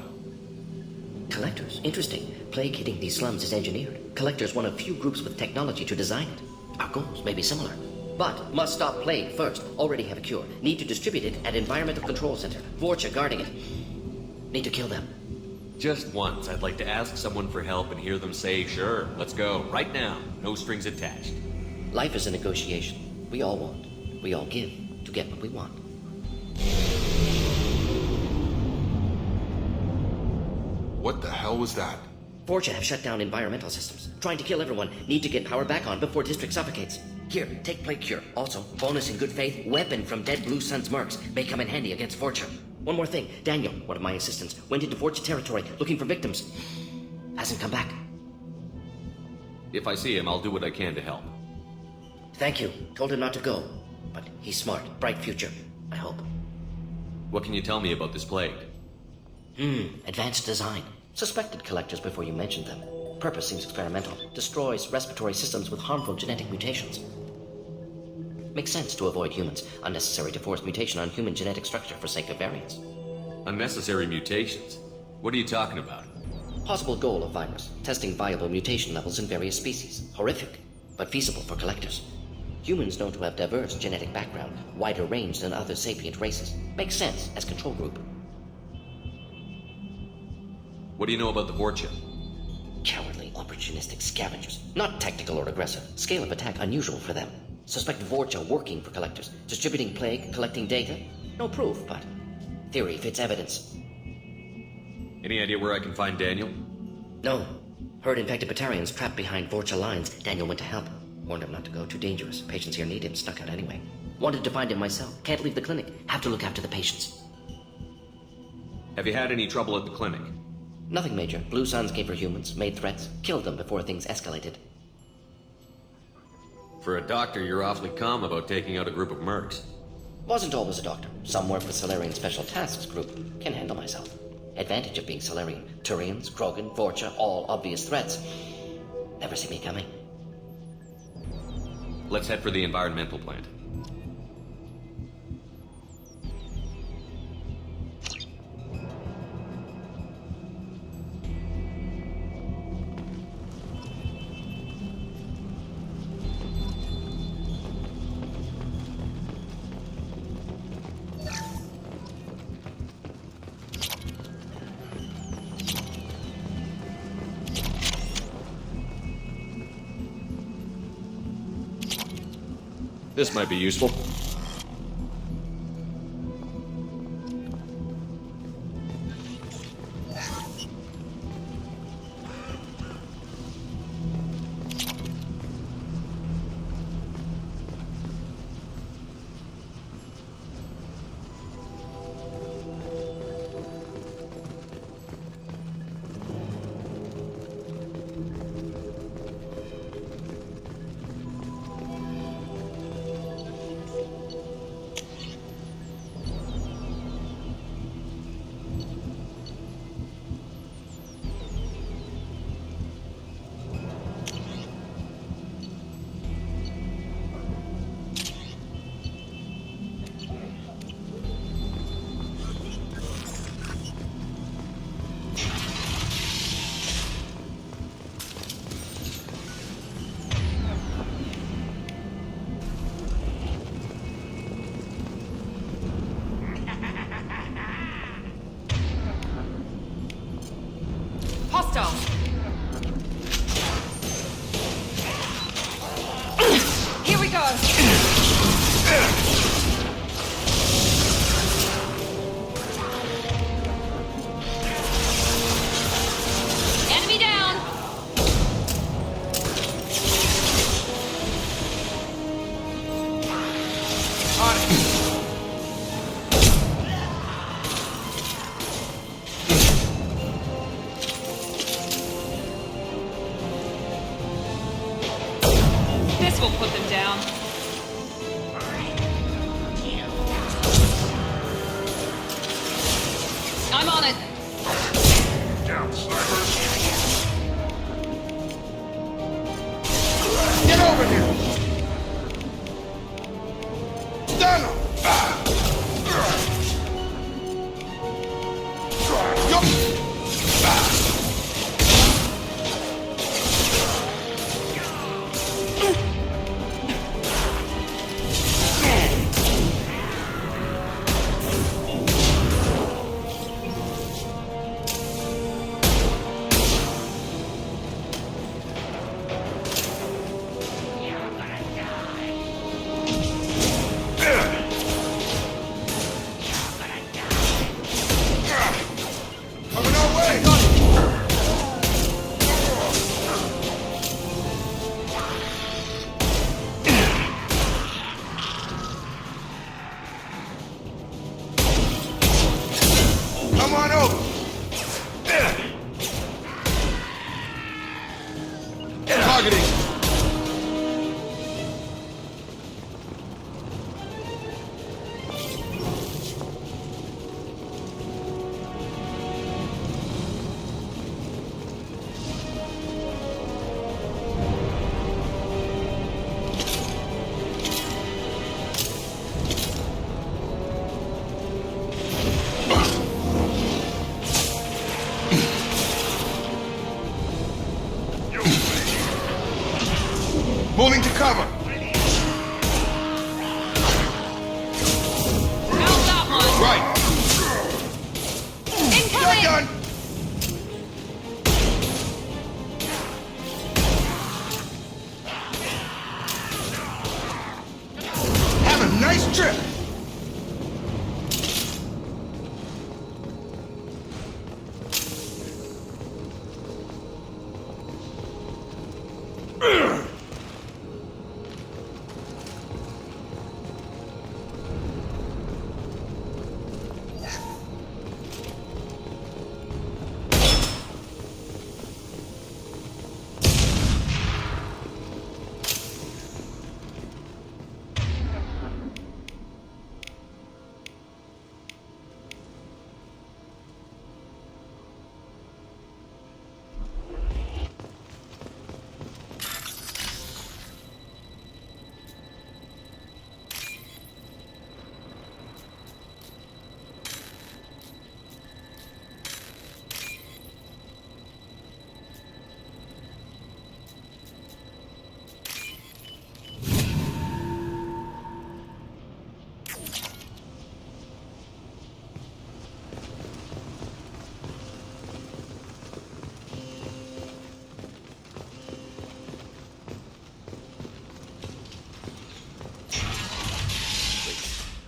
Collectors? Interesting. Plague hitting these slums is engineered. Collectors one of few groups with technology to design it. Our goals may be similar. But must stop plague first. Already have a cure. Need to distribute it at Environmental Control Center. Vorcha guarding it. Need to kill them. Just once, I'd like to ask someone for help and hear them say, sure, let's go, right now. No strings attached. Life is a negotiation. We all want. We all give to get what we want. What the hell was that? Vorcha have shut down environmental systems. Trying to kill everyone. Need to get power back on before district suffocates. Here, take plague cure. Also, bonus in good faith, weapon from dead Blue Sun's mercs. May come in handy against Vorcha. One more thing. Daniel, one of my assistants, went into Vorcha territory looking for victims. Hasn't come back. If I see him, I'll do what I can to help. Thank you. Told him not to go. But he's smart. Bright future. I hope. What can you tell me about this plague? Advanced design. Suspected Collectors before you mentioned them. Purpose seems experimental. Destroys respiratory systems with harmful genetic mutations. Makes sense to avoid humans. Unnecessary to force mutation on human genetic structure for sake of variants. Unnecessary mutations? What are you talking about? Possible goal of virus. Testing viable mutation levels in various species. Horrific, but feasible for Collectors. Humans known to have diverse genetic background, wider range than other sapient races. Makes sense as control group. What do you know about the Vorcha? Cowardly, opportunistic scavengers. Not tactical or aggressive. Scale of attack unusual for them. Suspect Vorcha working for Collectors. Distributing plague, collecting data. No proof, but theory fits evidence. Any idea where I can find Daniel? No. Heard infected Batarians trapped behind Vorcha lines. Daniel went to help. Warned him not to go. Too dangerous. Patients here need him. Snuck out anyway. Wanted to find him myself. Can't leave the clinic. Have to look after the patients. Have you had any trouble at the clinic? Nothing major. Blue Suns came for humans, made threats, killed them before things escalated. For a doctor, you're awfully calm about taking out a group of mercs. Wasn't always a doctor. Some work with Salarian Special Tasks Group. Can handle myself. Advantage of being Salarian. Turians, Krogan, Vorcha, all obvious threats. Never see me coming. Let's head for the environmental plant. This might be useful. put them down. I'm on it. Down, snipers. Get over here! Stun him! Come on over! Targeting! Moving to cover! How's that one? Right! Incoming! Done! Have a nice trip!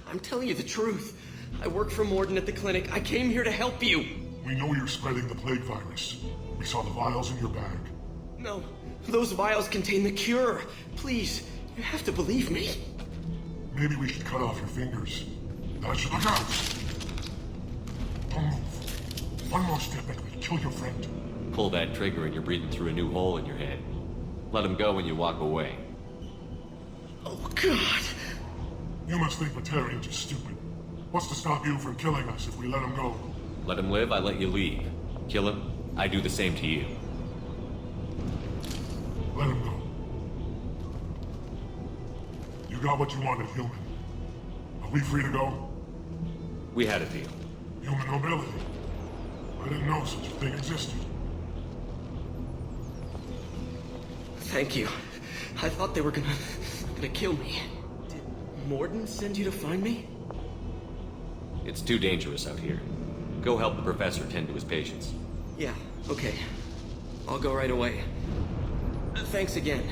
I'm telling you the truth. I work for Morden at the clinic. I came here to help you. We know you're spreading the plague virus. We saw the vials in your bag. No, those vials contain the cure. Please, you have to believe me. Maybe we should cut off your fingers. That should look out! Don't move. One more step and we'll kill your friend. Pull that trigger and you're breathing through a new hole in your head. Let him go when you walk away. Oh, God. You must think Batarians are stupid. What's to stop you from killing us if we let him go? Let him live, I let you leave. Kill him, I do the same to you. Let him go. You got what you wanted, human. Are we free to go? We had a deal. Human nobility. I didn't know such a thing existed. Thank you. I thought they were gonna kill me. Did Morden send you to find me? It's too dangerous out here. Go help the professor tend to his patients. Yeah, okay. I'll go right away. Thanks again.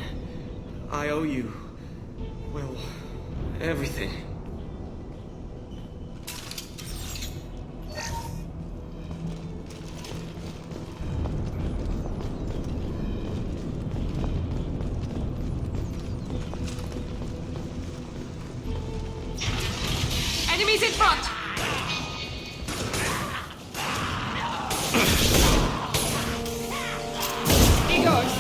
I owe you, well, everything. Enemies in front! He goes.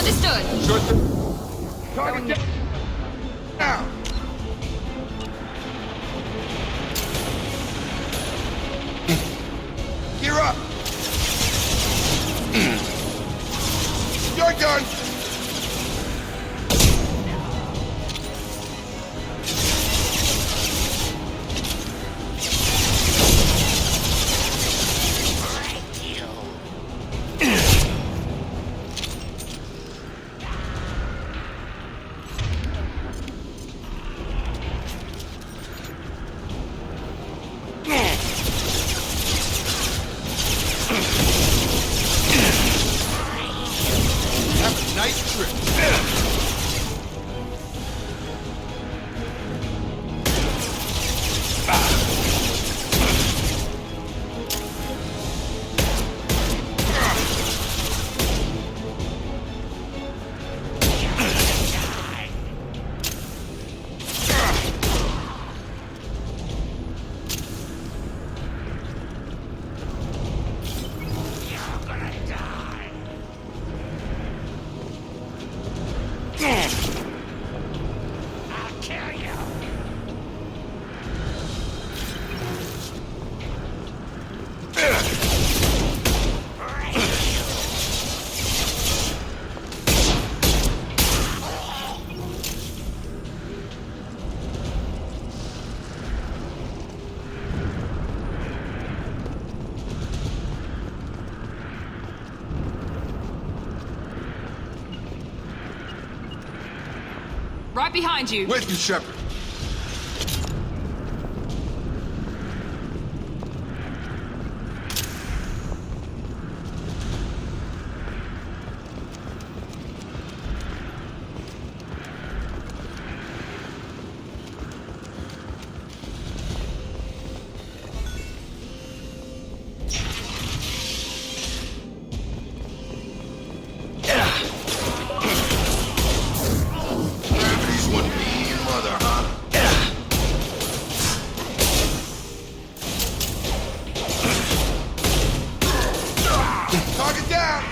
Understood. Target down. Gear up. You're done. Nice trip. Right behind you. With you, Shepard. Target down!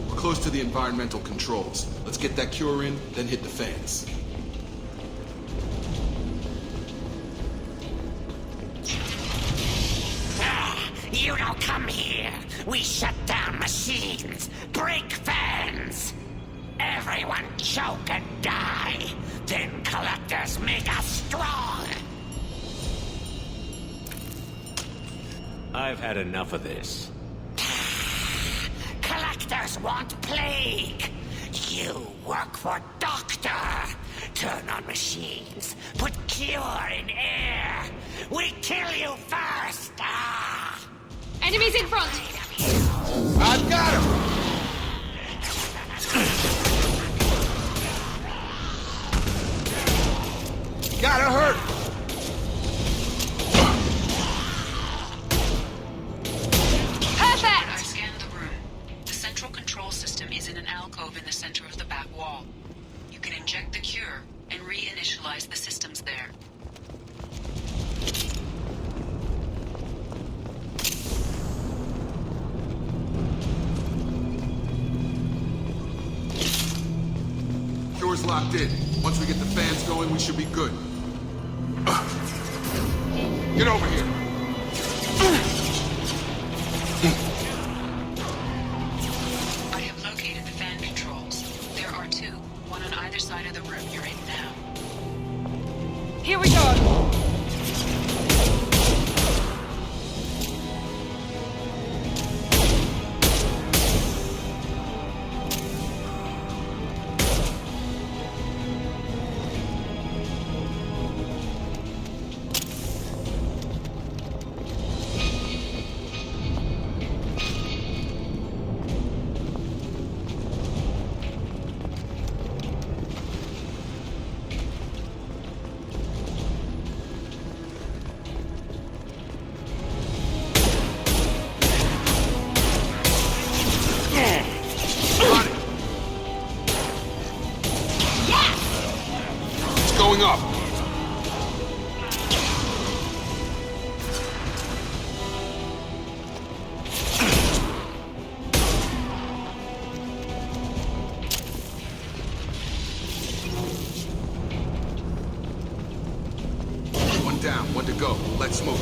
We're close to the environmental controls. Let's get that cure in, then hit the fans. You don't come here. We shut down machines, break fans. Everyone choke and die. Then collectors make us strong. I've had enough of this. Collectors want plague. You work for Doctor. Turn on machines. Put cure in air. We kill you first. Enemies in front. I've got him. Gotta hurt. I scanned the room. The central control system is in an alcove in the center of the back wall. You can inject the cure and reinitialize the systems there. Cure's locked in. Once we get the fans going, we should be good. Get over here. I have located the fan controls. There are two, one on either side of the room you're in now. Here we go. going up! One down, one to go. Let's move.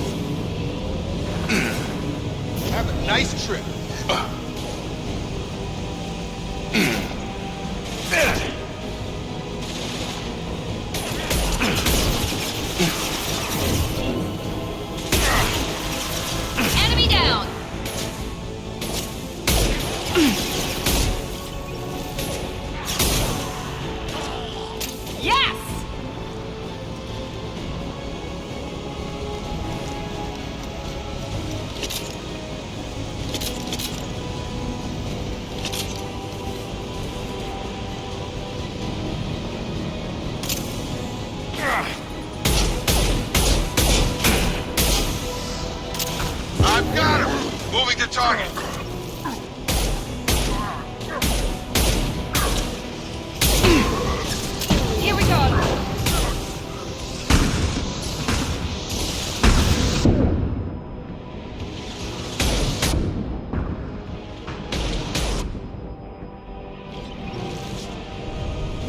Have a nice trip. Enemy down! Yes! I've got him! Moving to target. Here we go!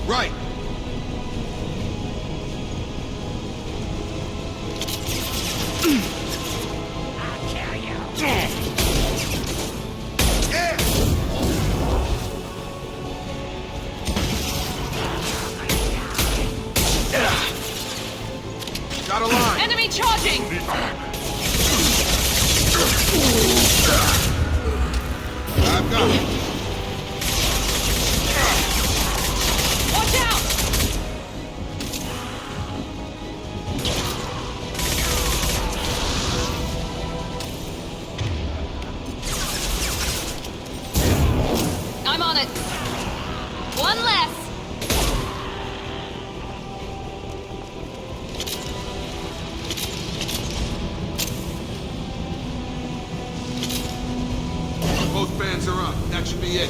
Right. Got a line! Enemy charging! I've got him. Watch out! I'm on it. One less. Both bands are up. That should be it.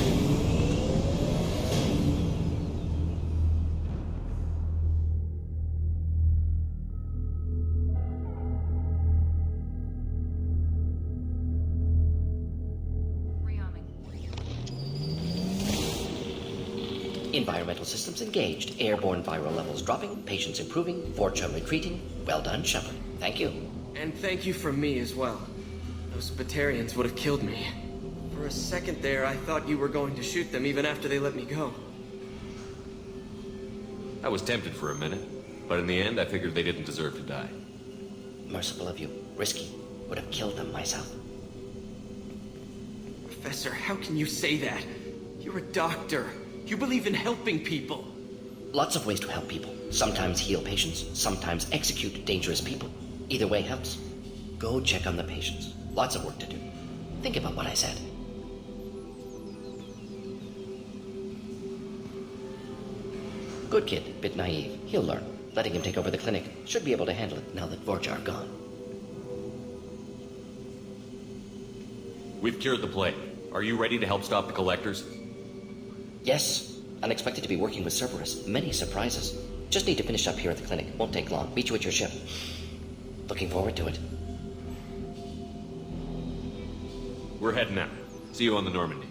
Environmental systems engaged. Airborne viral levels dropping. Patients improving. Vorcha retreating. Well done, Shepard. Thank you. And thank you from me as well. Those Batarians would have killed me. For a second there, I thought you were going to shoot them even after they let me go. I was tempted for a minute, but in the end, I figured they didn't deserve to die. Merciful of you. Risky. Would have killed them myself. Professor, how can you say that? You're a doctor. You believe in helping people. Lots of ways to help people. Sometimes heal patients, sometimes execute dangerous people. Either way helps. Go check on the patients. Lots of work to do. Think about what I said. Good kid, bit naive. He'll learn. Letting him take over the clinic. Should be able to handle it now that Vorcha are gone. We've cured the plague. Are you ready to help stop the collectors? Yes. Unexpected to be working with Cerberus. Many surprises. Just need to finish up here at the clinic. Won't take long. Meet you at your ship. Looking forward to it. We're heading out. See you on the Normandy.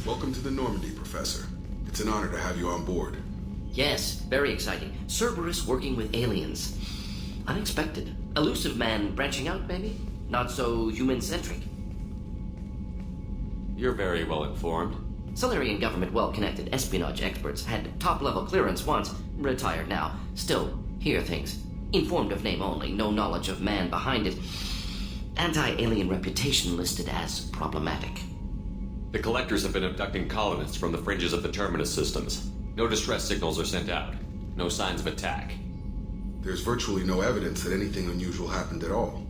Welcome to the Normandy, Professor. It's an honor to have you on board. Yes, very exciting. Cerberus working with aliens. Unexpected. Elusive man branching out, maybe? Not so human-centric. You're very well informed. Solarian government well-connected espionage experts had top-level clearance once. Retired now. Still, hear things. Informed of name only, no knowledge of man behind it. Anti-alien reputation listed as problematic. The collectors have been abducting colonists from the fringes of the Terminus systems. No distress signals are sent out. No signs of attack. There's virtually no evidence that anything unusual happened at all.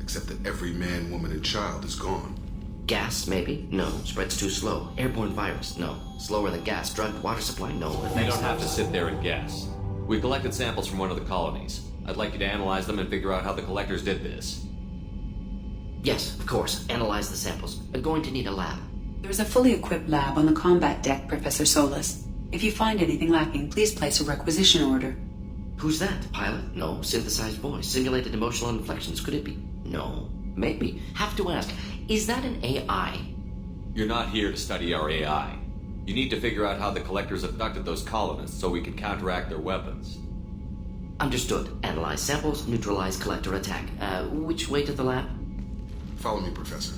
Except that every man, woman, and child is gone. Gas, maybe? No. Spreads too slow. Airborne virus? No. Slower than gas. Drugged water supply? No. They don't have to sit there and guess. We collected samples from one of the colonies. I'd like you to analyze them and figure out how the collectors did this. Yes, of course. Analyze the samples. We're going to need a lab. There's a fully equipped lab on the combat deck, Professor Solis. If you find anything lacking, please place a requisition order. Who's that? Pilot? No. Synthesized voice. Simulated emotional inflections. Could it be? No. Maybe. Have to ask. Is that an AI? You're not here to study our AI. You need to figure out how the collectors abducted those colonists so we can counteract their weapons. Understood. Analyze samples, neutralize collector attack. Which way to the lab? Follow me, Professor.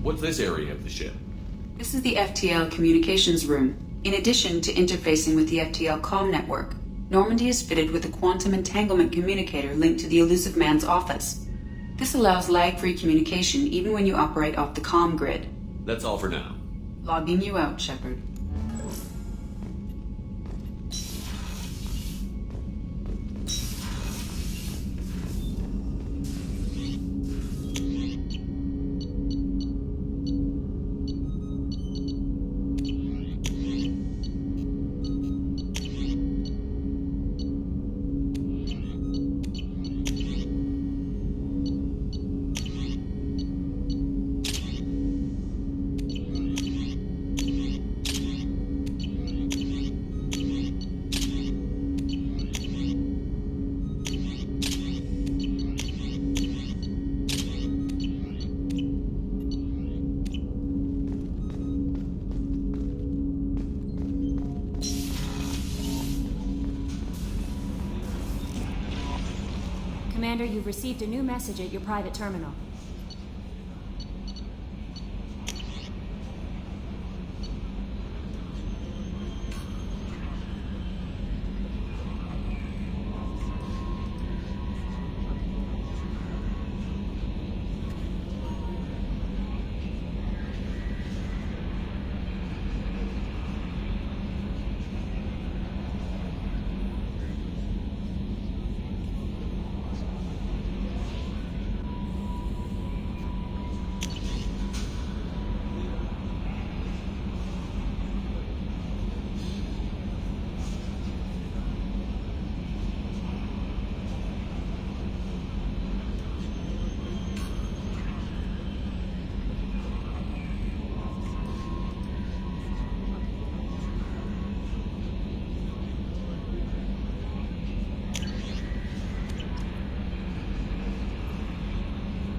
What's this area of the ship? This is the FTL communications room. In addition to interfacing with the FTL comm network, Normandy is fitted with a quantum entanglement communicator linked to the Elusive Man's office. This allows lag-free communication even when you operate off the comm grid. That's all for now. Logging you out, Shepard. Commander, you've received a new message at your private terminal.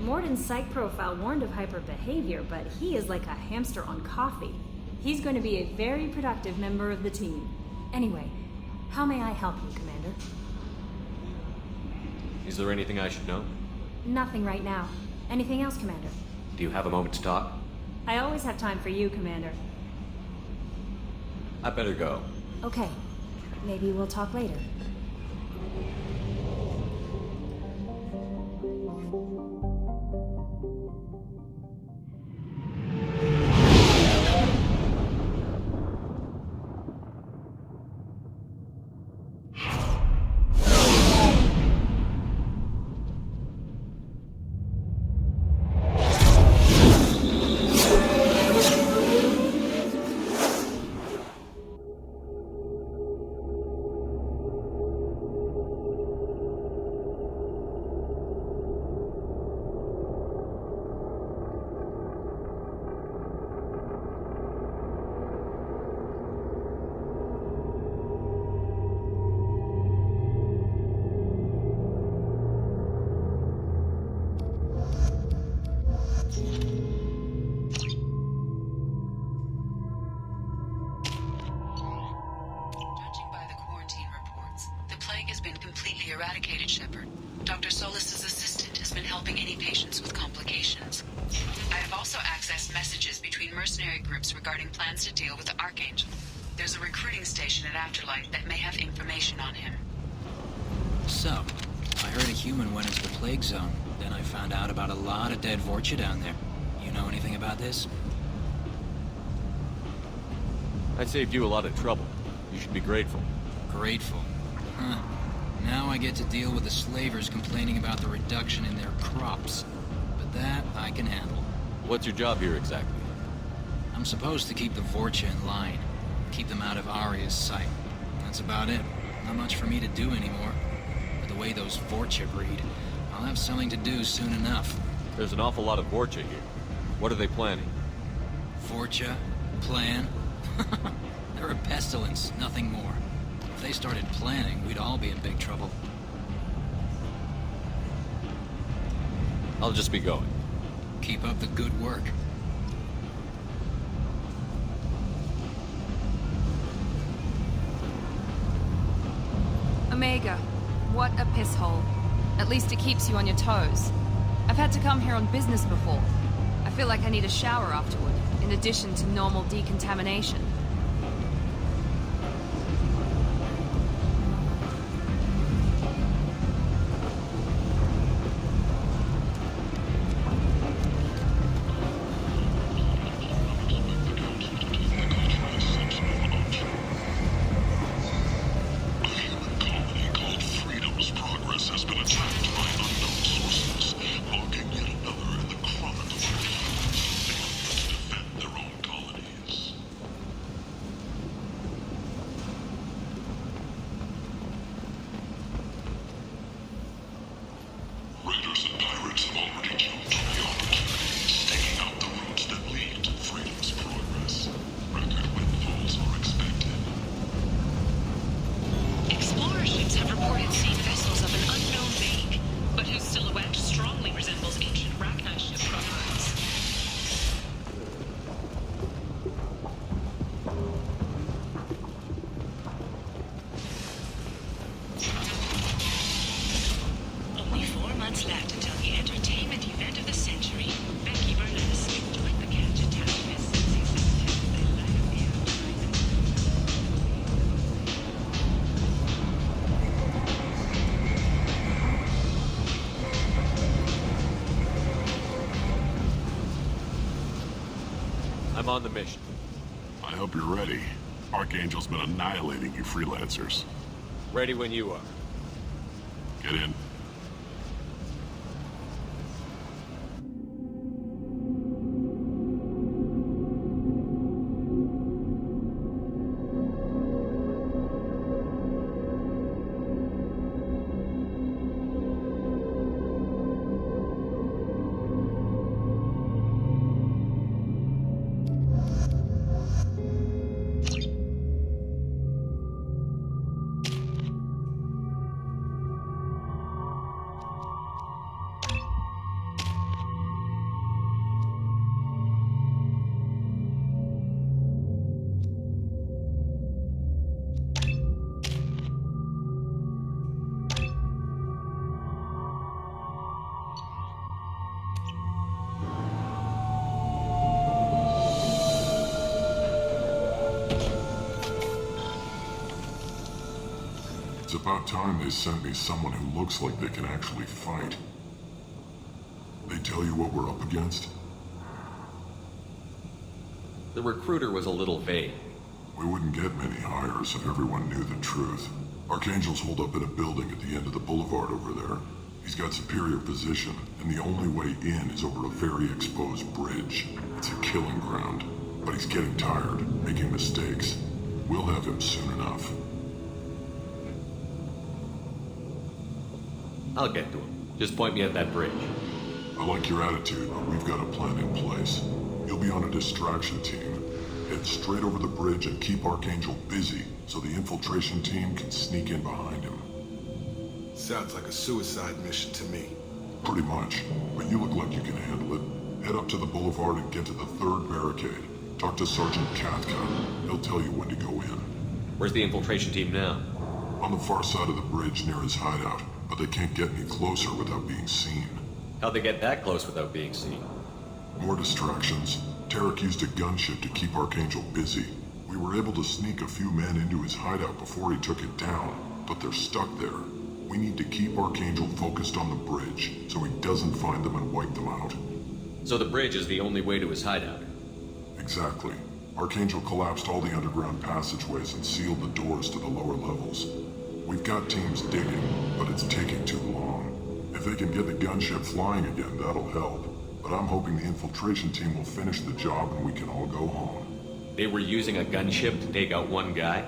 Morden's psych profile warned of hyperbehavior, but he is like a hamster on coffee. He's going to be a very productive member of the team. Anyway, how may I help you, Commander? Is there anything I should know? Nothing right now. Anything else, Commander? Do you have a moment to talk? I always have time for you, Commander. I better go. Okay. Maybe we'll talk later. helping any patients with complications. I have also accessed messages between mercenary groups regarding plans to deal with the Archangel. There's a recruiting station at Afterlife that may have information on him. So, I heard a human went into the plague zone. Then I found out about a lot of dead Vorcha down there. You know anything about this? I saved you a lot of trouble. You should be grateful. Grateful? Huh. Now I get to deal with the slavers complaining about the reduction in their crops. But that I can handle. What's your job here exactly? I'm supposed to keep the Vorcha in line. Keep them out of Aria's sight. That's about it. Not much for me to do anymore. But the way those Vorcha breed, I'll have something to do soon enough. There's an awful lot of Vorcha here. What are they planning? Vorcha? Plan? They're a pestilence, nothing more. If they started planning, we'd all be in big trouble. I'll just be going. Keep up the good work. Omega, what a piss hole. At least it keeps you on your toes. I've had to come here on business before. I feel like I need a shower afterward, in addition to normal decontamination. I'm on the mission. I hope you're ready. Archangel's been annihilating you freelancers. Ready when you are. Get in. It's about time they sent me someone who looks like they can actually fight. They tell you what we're up against? The recruiter was a little vague. We wouldn't get many hires if everyone knew the truth. Archangel's holed up in a building at the end of the boulevard over there. He's got superior position, and the only way in is over a very exposed bridge. It's a killing ground. But he's getting tired, making mistakes. We'll have him soon enough. I'll get to him. Just point me at that bridge. I like your attitude, but we've got a plan in place. You'll be on a distraction team. Head straight over the bridge and keep Archangel busy so the infiltration team can sneak in behind him. Sounds like a suicide mission to me. Pretty much, but you look like you can handle it. Head up to the boulevard and get to the third barricade. Talk to Sergeant Katka. He'll tell you when to go in. Where's the infiltration team now? On the far side of the bridge near his hideout, but they can't get any closer without being seen. How'd they get that close without being seen? More distractions. Tarek used a gunship to keep Archangel busy. We were able to sneak a few men into his hideout before he took it down, but they're stuck there. We need to keep Archangel focused on the bridge, so he doesn't find them and wipe them out. So the bridge is the only way to his hideout? Exactly. Archangel collapsed all the underground passageways and sealed the doors to the lower levels. We've got teams digging, but it's taking too long. If they can get the gunship flying again, that'll help. But I'm hoping the infiltration team will finish the job and we can all go home. They were using a gunship to take out one guy?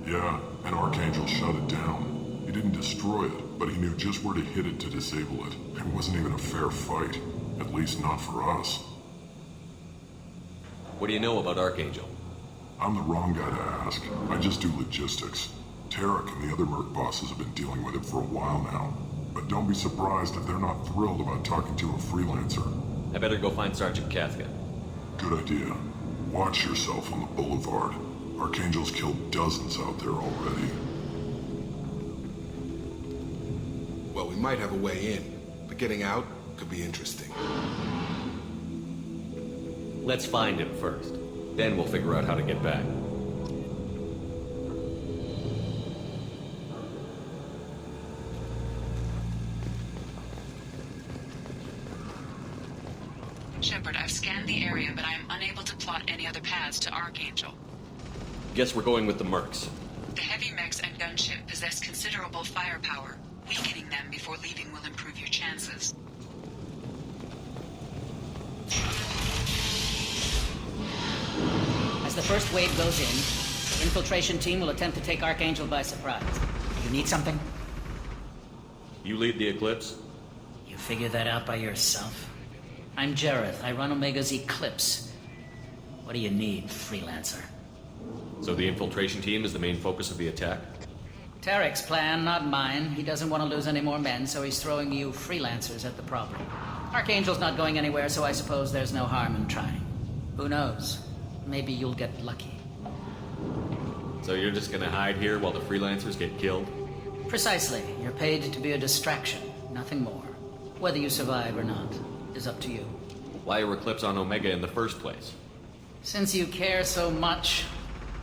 Yeah, and Archangel shut it down. He didn't destroy it, but he knew just where to hit it to disable it. It wasn't even a fair fight. At least not for us. What do you know about Archangel? I'm the wrong guy to ask. I just do logistics. Tarek and the other merc bosses have been dealing with him for a while now. But don't be surprised if they're not thrilled about talking to a freelancer. I better go find Sergeant Kafka. Good idea. Watch yourself on the boulevard. Archangel's killed dozens out there already. Well, we might have a way in, but getting out could be interesting. Let's find him first. Then we'll figure out how to get back. Shepard, I've scanned the area, but I am unable to plot any other paths to Archangel. Guess we're going with the mercs. The heavy mechs and gunship possess considerable firepower. Weakening them before leaving will improve your chances. As the first wave goes in, the infiltration team will attempt to take Archangel by surprise. You need something? You lead the Eclipse? You figure that out by yourself? I'm Jareth. I run Omega's Eclipse. What do you need, freelancer? So the infiltration team is the main focus of the attack? Tarek's plan, not mine. He doesn't want to lose any more men, so he's throwing you freelancers at the problem. Archangel's not going anywhere, so I suppose there's no harm in trying. Who knows? Maybe you'll get lucky. So you're just gonna hide here while the freelancers get killed? Precisely. You're paid to be a distraction, nothing more. Whether you survive or not is up to you. Why are Eclipse on Omega in the first place? Since you care so much,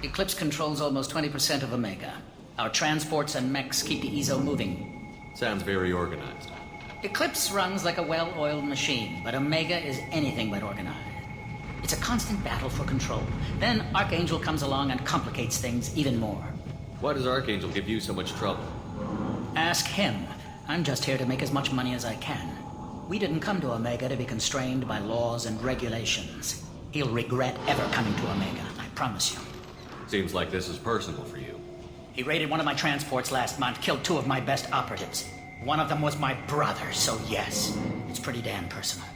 Eclipse controls almost 20% of Omega. Our transports and mechs keep the EZO moving. Sounds very organized. Eclipse runs like a well-oiled machine, but Omega is anything but organized. It's a constant battle for control. Then Archangel comes along and complicates things even more. Why does Archangel give you so much trouble? Ask him. I'm just here to make as much money as I can. We didn't come to Omega to be constrained by laws and regulations. He'll regret ever coming to Omega, I promise you. Seems like this is personal for you. He raided one of my transports last month, killed 2 of my best operatives. One of them was my brother, so yes, it's pretty damn personal.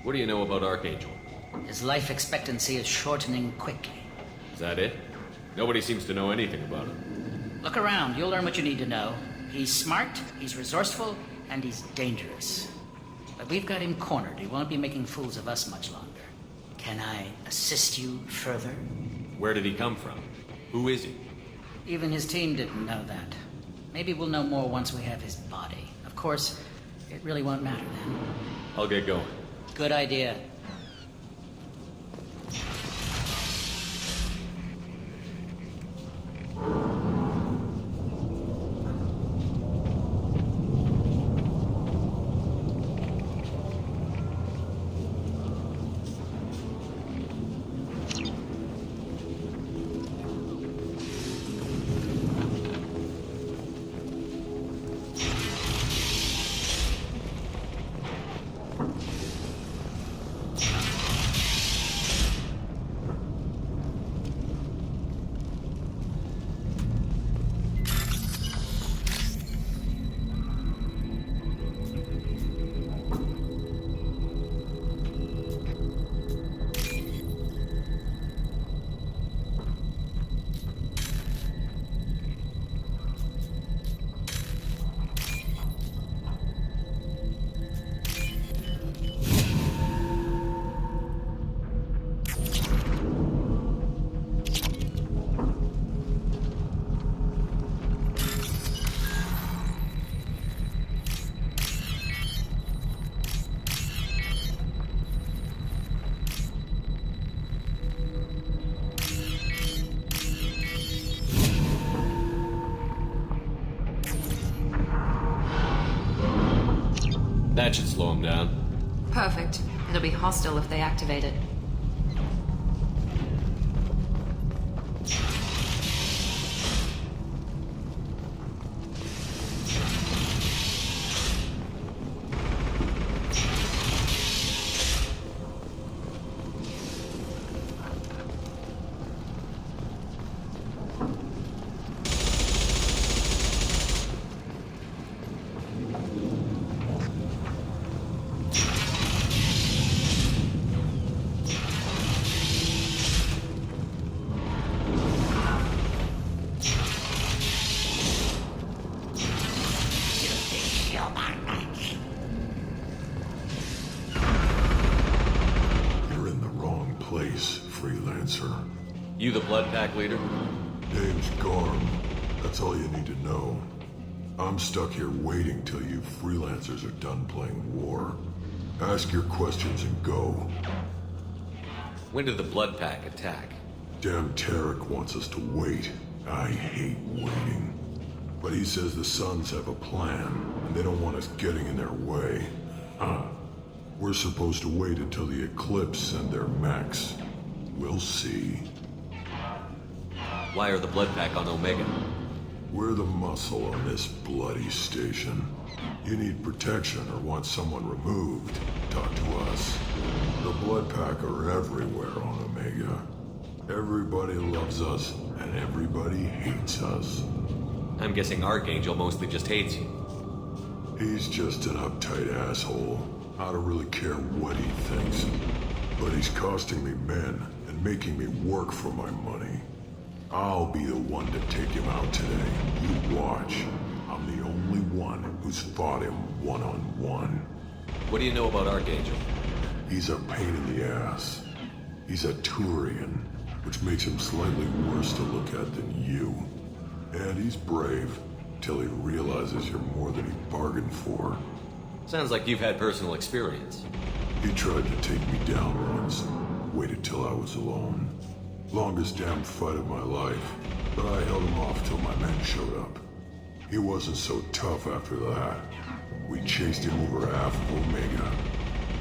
What do you know about Archangel? His life expectancy is shortening quickly. Is that it? Nobody seems to know anything about him. Look around, you'll learn what you need to know. He's smart, he's resourceful, and he's dangerous. But we've got him cornered. He won't be making fools of us much longer. Can I assist you further? Where did he come from? Who is he? Even his team didn't know that. Maybe we'll know more once we have his body. Of course, it really won't matter then. I'll get going. Good idea. That should slow them down. Perfect. It'll be hostile if they activate it. You're in the wrong place, freelancer. You the Blood Pack leader? Name's Garm. That's all you need to know. I'm stuck here waiting till you freelancers are done playing war. Ask your questions and go. When did the Blood Pack attack? Damn Tarek wants us to wait. I hate waiting. But he says the Suns have a plan, and they don't want us getting in their way. We're supposed to wait until the Eclipse send their mechs. We'll see. Why are the Blood Pack on Omega? We're the muscle on this bloody station. You need protection or want someone removed, talk to us. The Blood Pack are everywhere on Omega. Everybody loves us, and everybody hates us. I'm guessing Archangel mostly just hates you. He's just an uptight asshole. I don't really care what he thinks. But he's costing me men and making me work for my money. I'll be the one to take him out today. You watch. I'm the only one who's fought him one-on-one. What do you know about Archangel? He's a pain in the ass. He's a Turian, which makes him slightly worse to look at than you. And he's brave, till he realizes you're more than he bargained for. Sounds like you've had personal experience. He tried to take me down once, waited till I was alone. Longest damn fight of my life, but I held him off till my men showed up. He wasn't so tough after that. We chased him over half of Omega.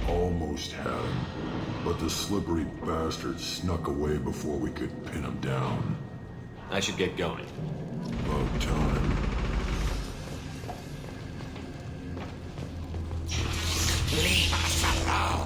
Almost had him, but the slippery bastard snuck away before we could pin him down. I should get going. About time. Leave us alone.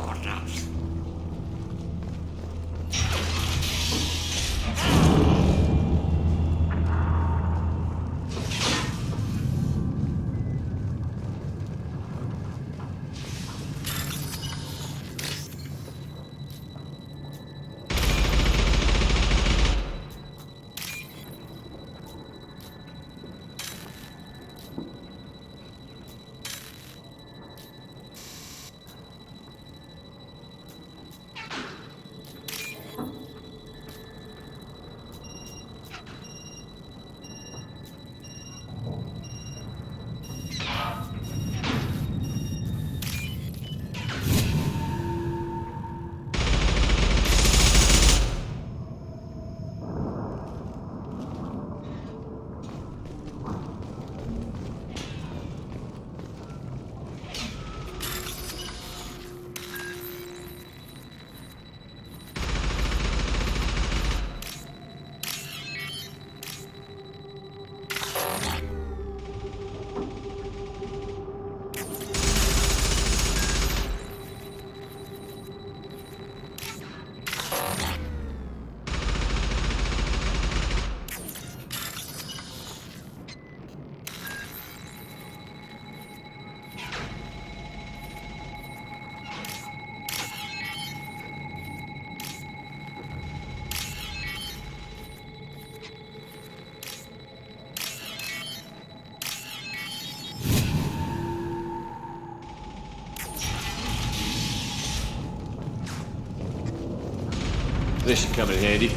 This should come in handy.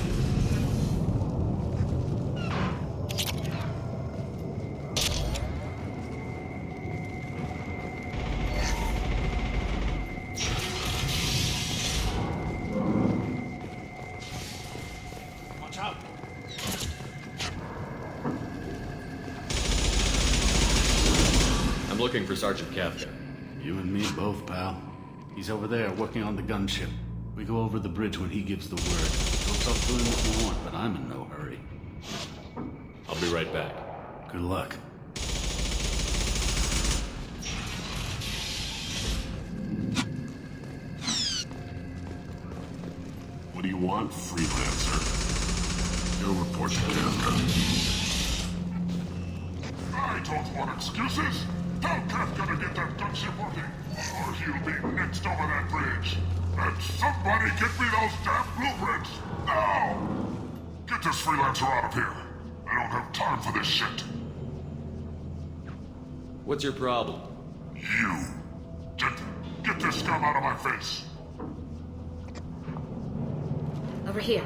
Watch out! I'm looking for Sergeant Kafka. You and me both, pal. He's over there working on the gunship. We go over the bridge when he gives the word. Go talk to him if you want, but I'm in no hurry. I'll be right back. Good luck. What do you want, freelancer? You'll report to Kafka. I don't want excuses! Tell Kafka to get that gunship working, or he'll be next over that bridge. And somebody get me those damn blueprints! Now! Get this freelancer out of here. I don't have time for this shit. What's your problem? You. Get this scum out of my face. Over here.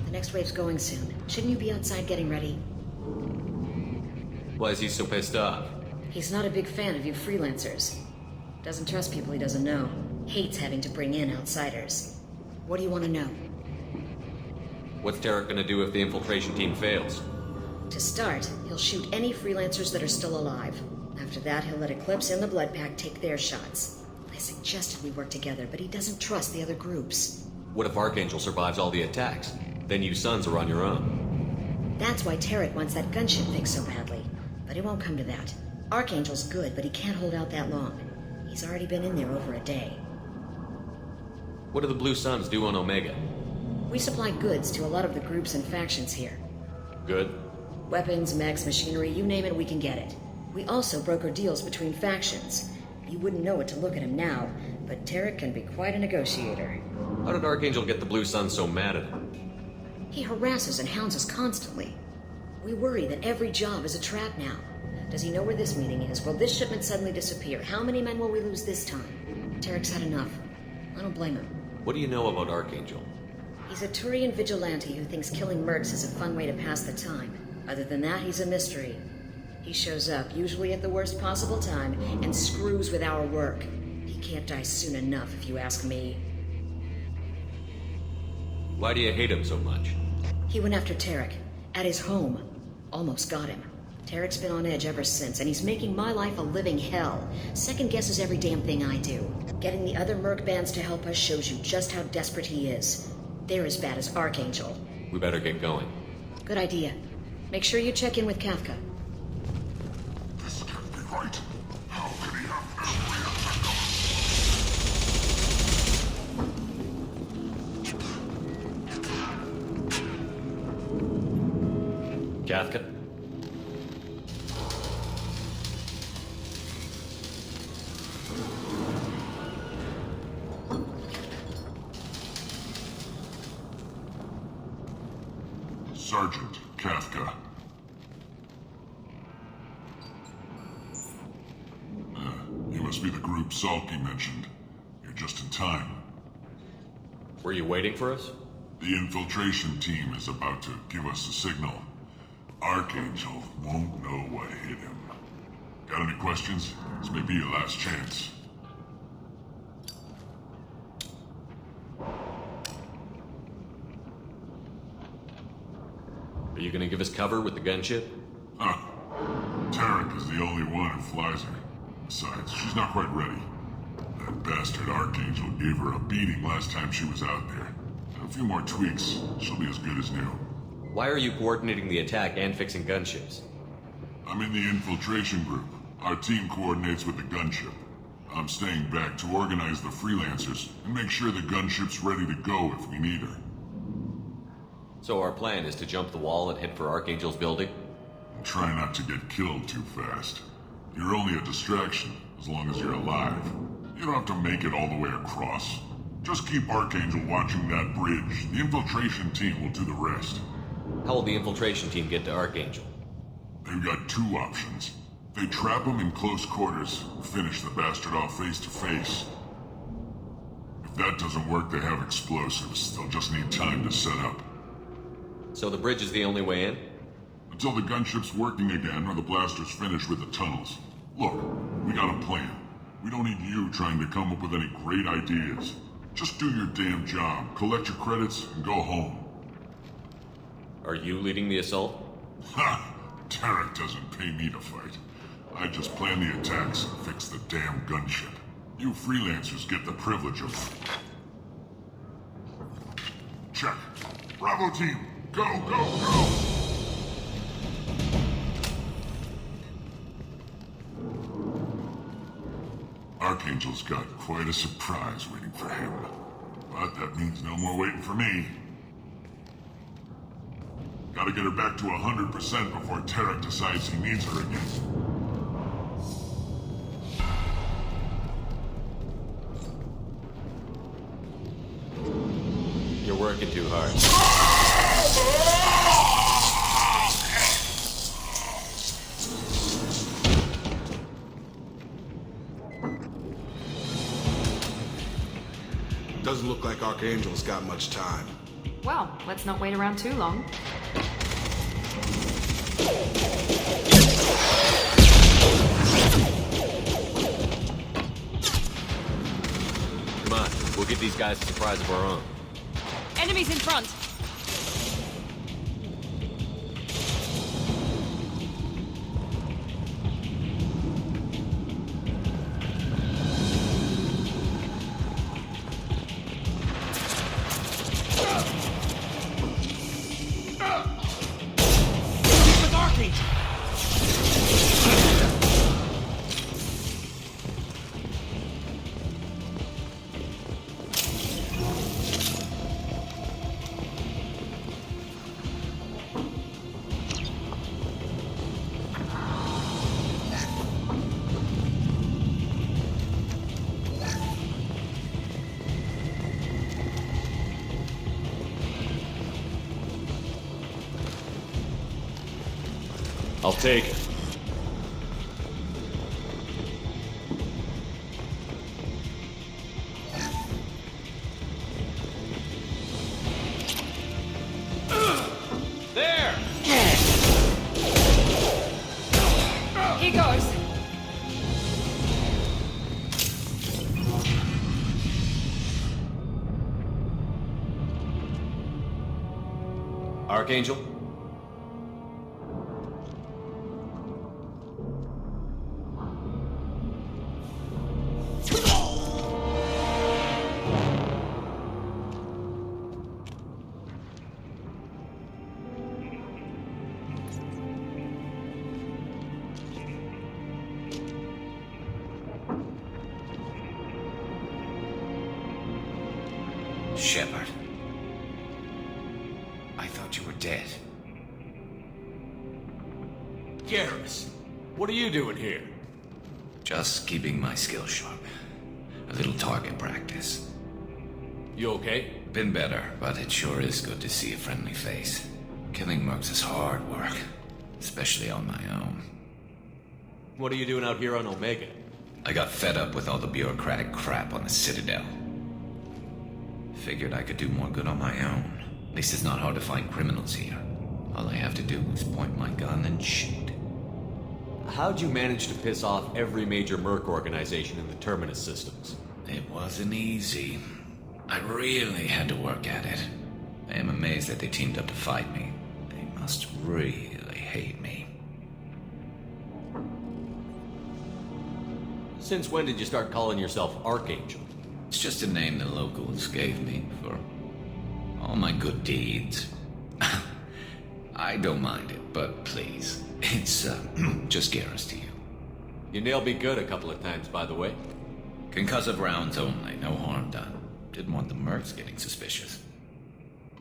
The next wave's going soon. Shouldn't you be outside getting ready? Why is he so pissed off? He's not a big fan of you freelancers. Doesn't trust people he doesn't know. Hates having to bring in outsiders. What do you want to know? What's Tarek gonna do if the infiltration team fails? To start, he'll shoot any freelancers that are still alive. After that, he'll let Eclipse and the Blood Pack take their shots. I suggested we work together, but he doesn't trust the other groups. What if Archangel survives all the attacks? Then you sons are on your own. That's why Tarek wants that gunship fixed so badly. But it won't come to that. Archangel's good, but he can't hold out that long. He's already been in there over a day. What do the Blue Suns do on Omega? We supply goods to a lot of the groups and factions here. Good. Weapons, mechs, machinery, you name it, we can get it. We also broker deals between factions. You wouldn't know it to look at him now, but Tarek can be quite a negotiator. How did Archangel get the Blue Suns so mad at him? He harasses and hounds us constantly. We worry that every job is a trap now. Does he know where this meeting is? Will this shipment suddenly disappear? How many men will we lose this time? Tarek's had enough. I don't blame him. What do you know about Archangel? He's a Turian vigilante who thinks killing mercs is a fun way to pass the time. Other than that, he's a mystery. He shows up, usually at the worst possible time, and screws with our work. He can't die soon enough, if you ask me. Why do you hate him so much? He went after Tarek, at his home. Almost got him. Tarek's been on edge ever since, and he's making my life a living hell. Second guesses every damn thing I do. Getting the other merc bands to help us shows you just how desperate he is. They're as bad as Archangel. We better get going. Good idea. Make sure you check in with Kafka. This can't be right. How can he have every attack? Kafka? Sergeant Kafka. You must be the group Salky mentioned. You're just in time. Were you waiting for us? The infiltration team is about to give us a signal. Archangel won't know what hit him. Got any questions? This may be your last chance. Are you gonna give us cover with the gunship? Huh. Tarek is the only one who flies her. Besides, she's not quite ready. That bastard Archangel gave her a beating last time she was out there. A few more tweaks, she'll be as good as new. Why are you coordinating the attack and fixing gunships? I'm in the infiltration group. Our team coordinates with the gunship. I'm staying back to organize the freelancers and make sure the gunship's ready to go if we need her. So our plan is to jump the wall and head for Archangel's building? Try not to get killed too fast. You're only a distraction, as long as you're alive. You don't have to make it all the way across. Just keep Archangel watching that bridge. The infiltration team will do the rest. How will the infiltration team get to Archangel? They've got two options. They trap him in close quarters and finish the bastard off face to face. If that doesn't work, they have explosives. They'll just need time to set up. So the bridge is the only way in? Until the gunship's working again or the blasters finish with the tunnels. Look, we got a plan. We don't need you trying to come up with any great ideas. Just do your damn job, collect your credits, and go home. Are you leading the assault? Ha! Tarek doesn't pay me to fight. I just plan the attacks and fix the damn gunship. You freelancers get the privilege of... Check. Bravo team, go, go, go! Archangel's got quite a surprise waiting for him. But that means no more waiting for me. Gotta get her back to 100% before Tarek decides he needs her again. You're working too hard. Doesn't look like Archangel's got much time. Well, let's not wait around too long. Come on, we'll give these guys a surprise of our own. Enemies in front! With Archangel! I'll take it. There! Here goes! Archangel? Shepard. I thought you were dead. Garrus, what are you doing here? Just keeping my skills sharp. A little target practice. You okay? Been better, but it sure is good to see a friendly face. Killing mercs is hard work, especially on my own. What are you doing out here on Omega? I got fed up with all the bureaucratic crap on the Citadel. Figured I could do more good on my own. At least it's not hard to find criminals here. All I have to do is point my gun and shoot. How'd you manage to piss off every major merc organization in the Terminus systems? It wasn't easy. I really had to work at it. I am amazed that they teamed up to fight me. They must really hate me. Since when did you start calling yourself Archangel? It's just a name the locals gave me for all my good deeds. I don't mind it, but please, it's just Garrus to you. You nailed me good a couple of times, by the way. Concussive rounds only, no harm done. Didn't want the mercs getting suspicious.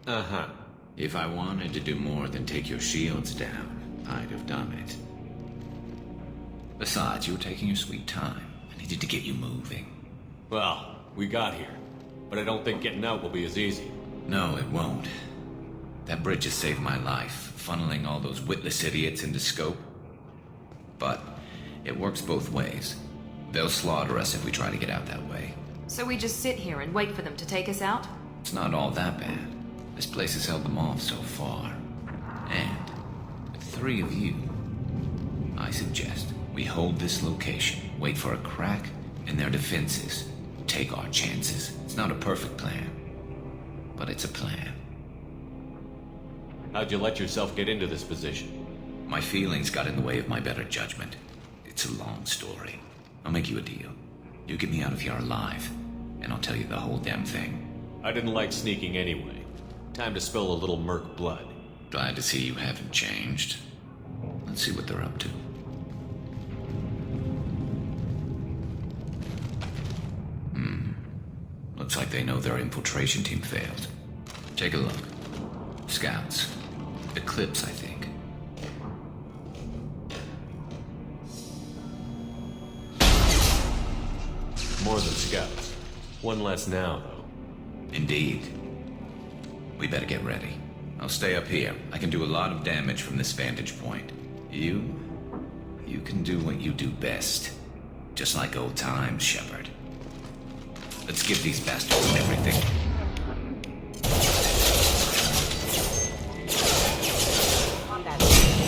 Uh-huh. If I wanted to do more than take your shields down, I'd have done it. Besides, you were taking your sweet time. I needed to get you moving. Well, we got here. But I don't think getting out will be as easy. No, it won't. That bridge has saved my life, funneling all those witless idiots into scope. But it works both ways. They'll slaughter us if we try to get out that way. So we just sit here and wait for them to take us out? It's not all that bad. This place has held them off so far. And with 3 of you, I suggest we hold this location, wait for a crack in their defenses, take our chances. It's not a perfect plan, but it's a plan. How'd you let yourself get into this position? My feelings got in the way of my better judgment. It's a long story. I'll make you a deal. You get me out of here alive, and I'll tell you the whole damn thing. I didn't like sneaking anyway. Time to spill a little merc blood. Glad to see you haven't changed. Let's see what they're up to. Looks like they know their infiltration team failed. Take a look. Scouts. Eclipse, I think. More than scouts. One less now, though. Indeed. We better get ready. I'll stay up here. I can do a lot of damage from this vantage point. You can do what you do best. Just like old times, Shepard. Let's give these bastards everything.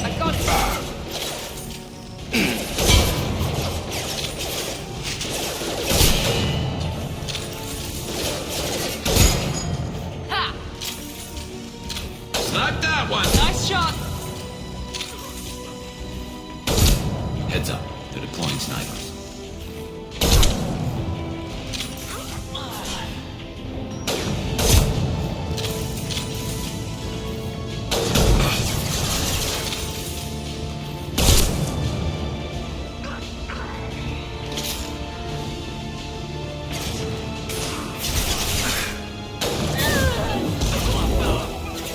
I got it! Ha! Not that one! Nice shot! Heads up. They're deploying snipers.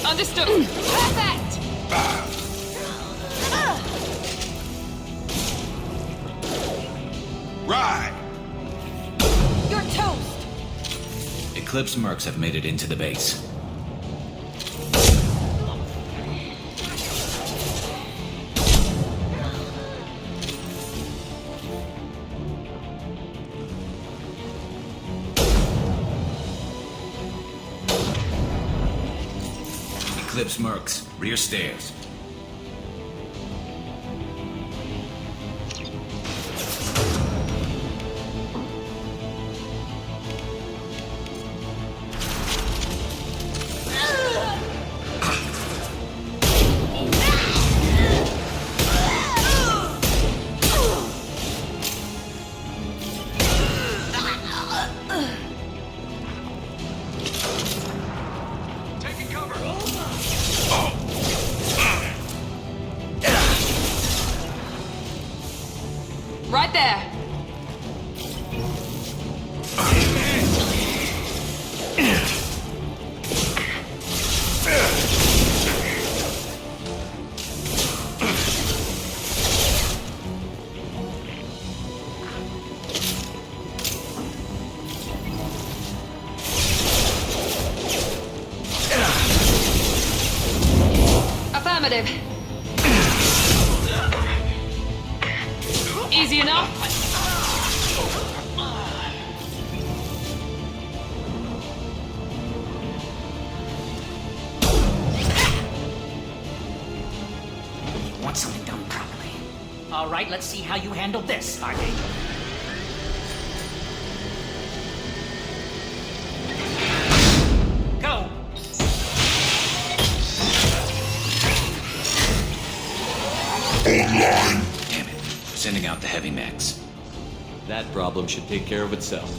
Understood. Perfect! Right! You're toast! Eclipse mercs have made it into the base. Eclipse mercs, rear stairs. Right there! Affirmative. Easy enough? Want something done properly. All right, let's see how you handle this, Archangel. Go! Online! Damn it. Sending out the heavy mechs. That problem should take care of itself.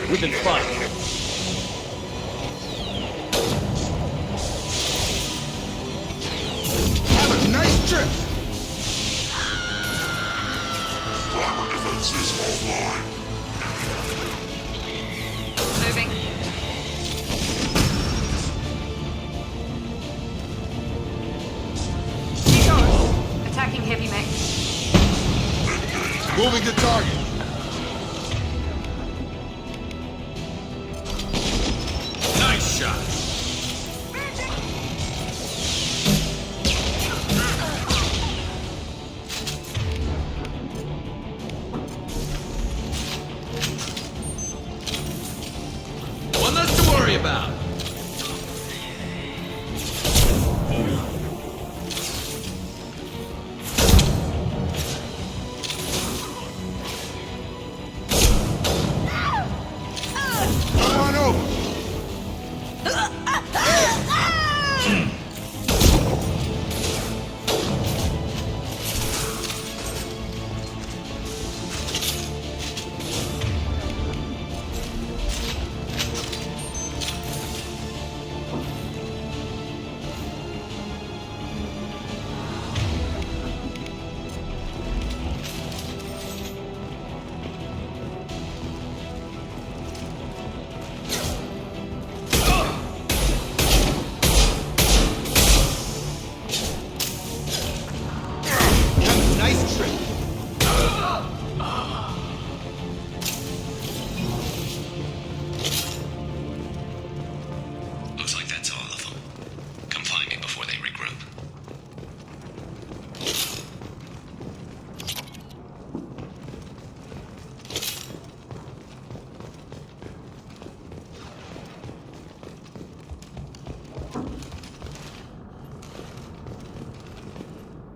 We've been spotted. Have a nice trip! Climber defenses offline. Moving. Attacking heavy mech. Moving to target. Nice shot! One less to worry about.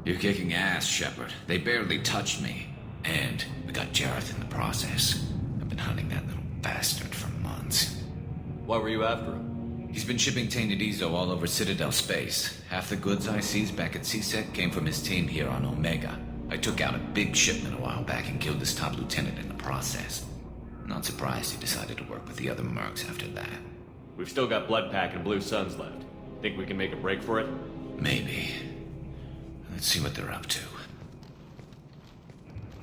You're kicking ass, Shepard. They barely touched me. And we got Jareth in the process. I've been hunting that little bastard for months. Why were you after him? He's been shipping tainted Ezo all over Citadel space. Half the goods I seized back at CSEC came from his team here on Omega. I took out a big shipment a while back and killed his top lieutenant in the process. Not surprised he decided to work with the other mercs after that. We've still got Bloodpack and Blue Suns left. Think we can make a break for it? Maybe. Let's see what they're up to.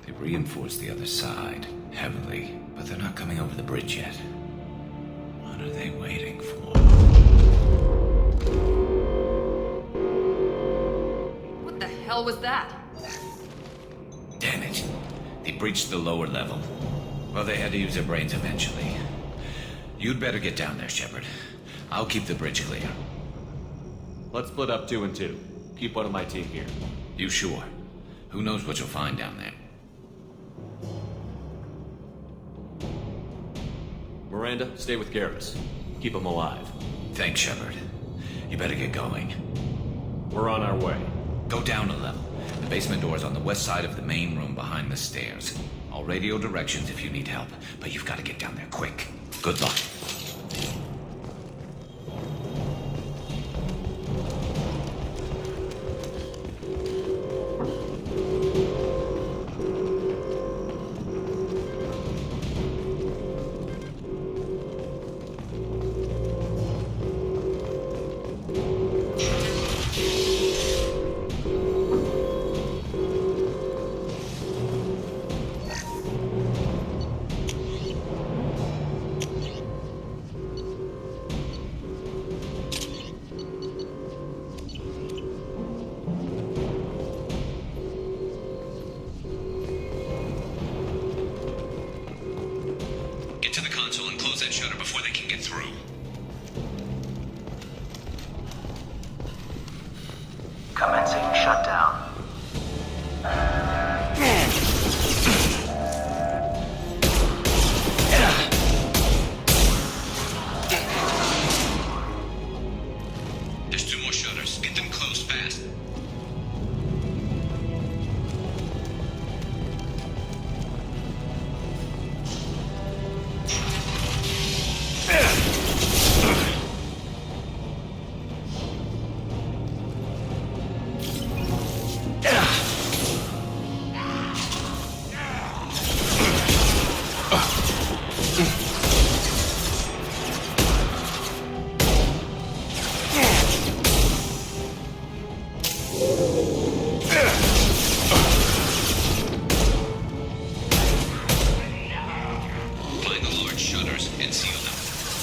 They reinforced the other side, heavily, but they're not coming over the bridge yet. What are they waiting for? What the hell was that? Damn it. They breached the lower level. Well, they had to use their brains eventually. You'd better get down there, Shepard. I'll keep the bridge clear. Let's split up 2 and 2. Keep one of my team here. You sure? Who knows what you'll find down there? Miranda, stay with Garrus. Keep him alive. Thanks, Shepard. You better get going. We're on our way. Go down a level. The basement door's on the west side of the main room behind the stairs. I'll radio directions if you need help, but you've got to get down there quick. Good luck.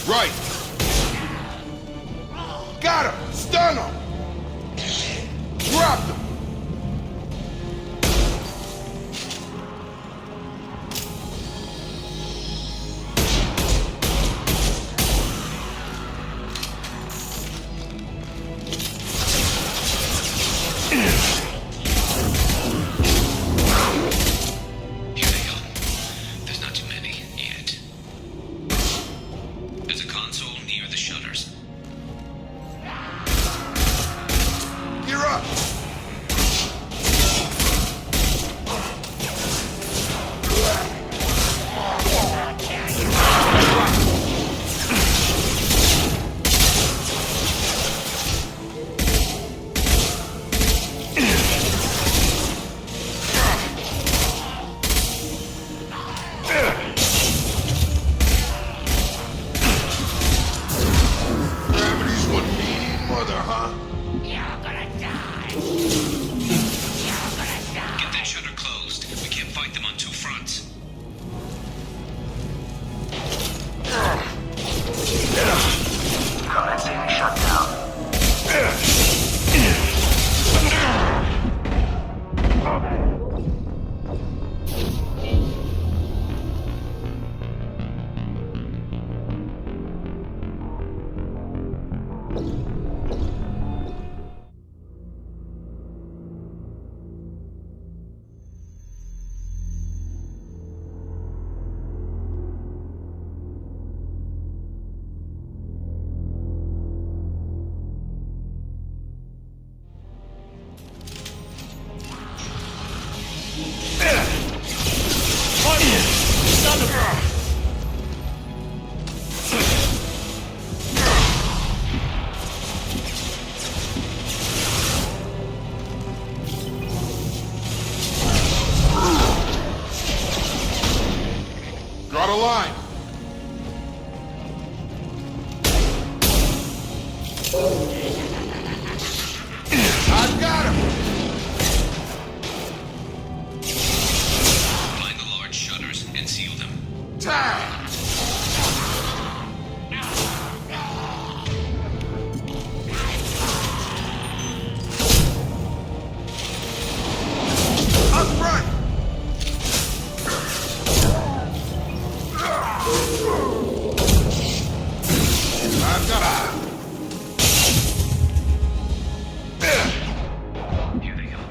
Right. Got him. Stun him. Dropped him. Out of line. I've got him. Find the large shutters and seal them. Time. Up front. I've got him. Here they come.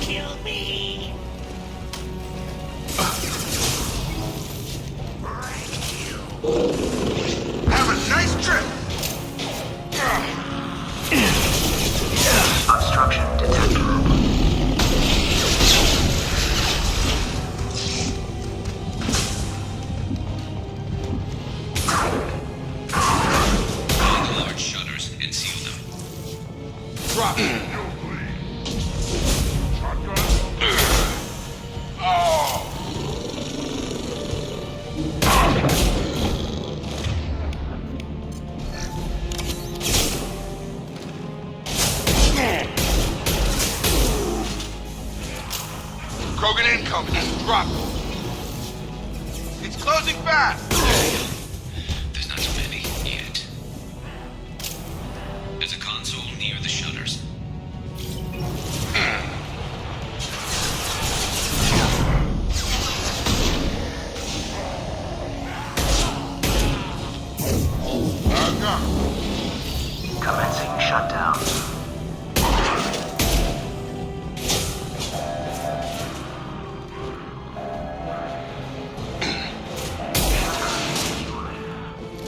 Kill me! Have a nice trip. Obstruction detected. Find the large shutters and seal them. Drop it. Oh. Krogan incoming. Drop. It's closing fast. There's not too many yet. There's a console near the shutters. I've got him. Commencing shutdown.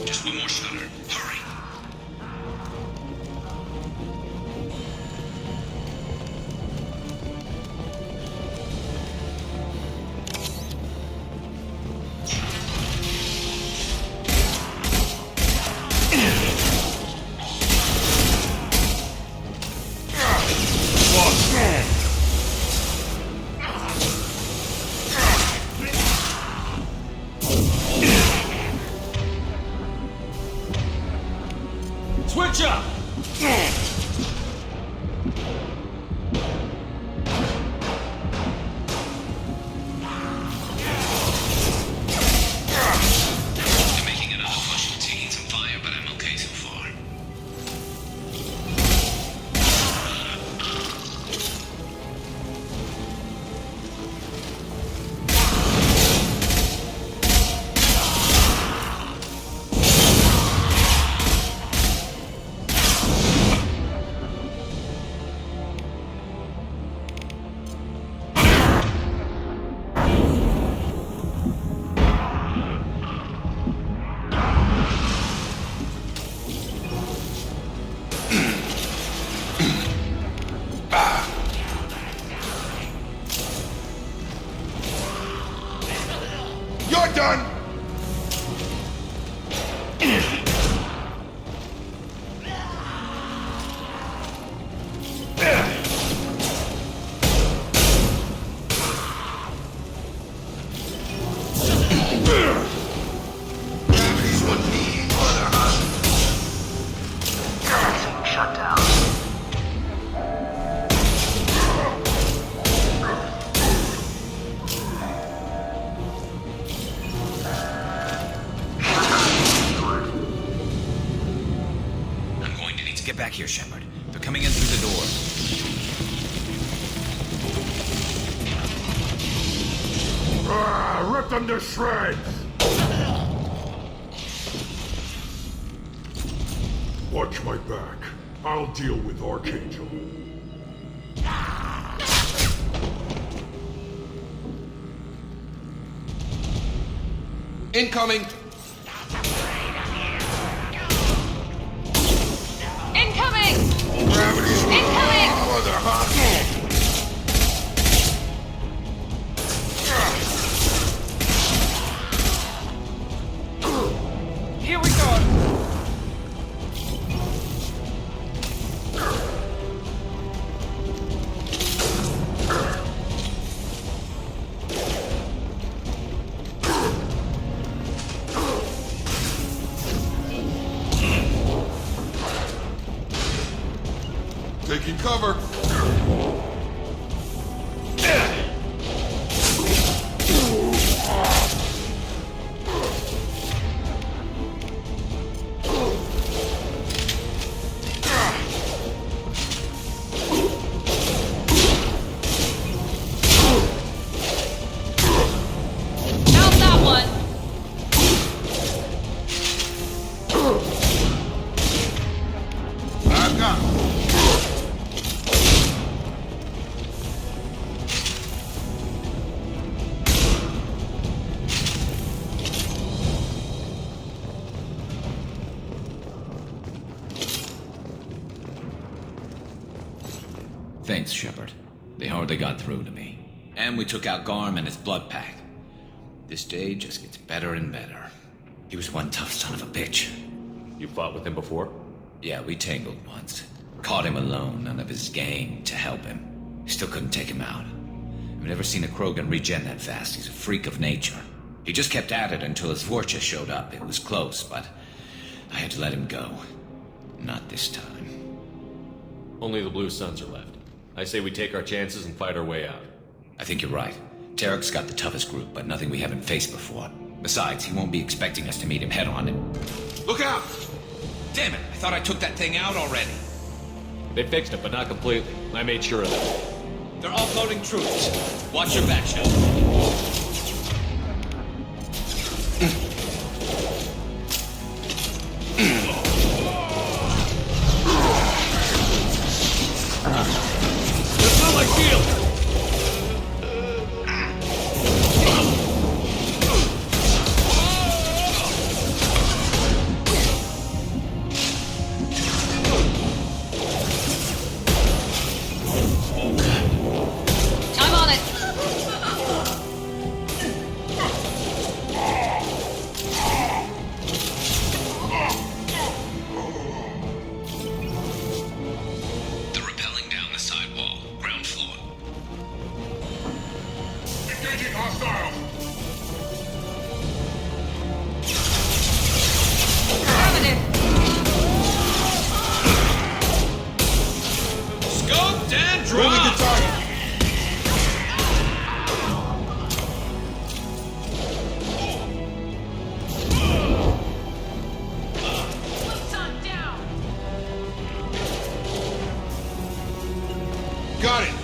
Just one more shutter. Hurry. Switch up! They're making another push. Taking some fire, but I'm okay so far. You're done. Gravity's what me, mother, huh? Commencing shutdown. I'm going to need to get back here, Shepard. They're coming in through the door. Rip them to shreds! Watch my back. I'll deal with Archangel. Incoming! Incoming! Gravity's Incoming! mother, huh? Here we go! Taking cover. How's that one? I've got him. Thanks, Shepard. They hardly got through to me. And we took out Garm and his blood pack. This day just gets better and better. He was one tough son of a bitch. You fought with him before? Yeah, we tangled once. Caught him alone, none of his gang to help him. Still couldn't take him out. I've never seen a Krogan regen that fast. He's a freak of nature. He just kept at it until his Vorcha showed up. It was close, but I had to let him go. Not this time. Only the Blue Suns are left. I say we take our chances and fight our way out. I think you're right. Tarek's got the toughest group, but nothing we haven't faced before. Besides, he won't be expecting us to meet him head-on and... Look out! Damn it, I thought I took that thing out already. They fixed it, but not completely. I made sure of that. They're offloading troops. Watch your back, Shepard. That's not my shield! I'm on it. They're rappelling down the sidewall, ground floor. Engaging hostile! Affirmative. Scoped and Moving the dropped! target. Got it.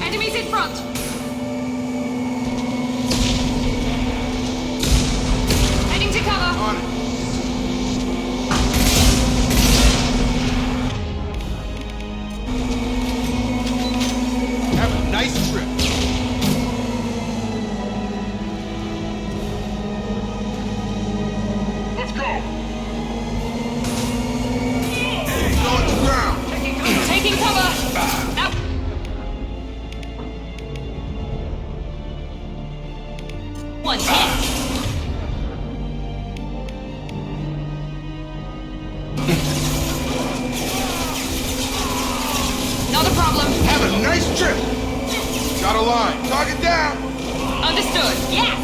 Enemies in front. Heading to cover. On it. Have a nice trip. Let's go! Go on the ground. Taking cover. Now. Have a nice trip! Got a line. Target down! Understood. Yes!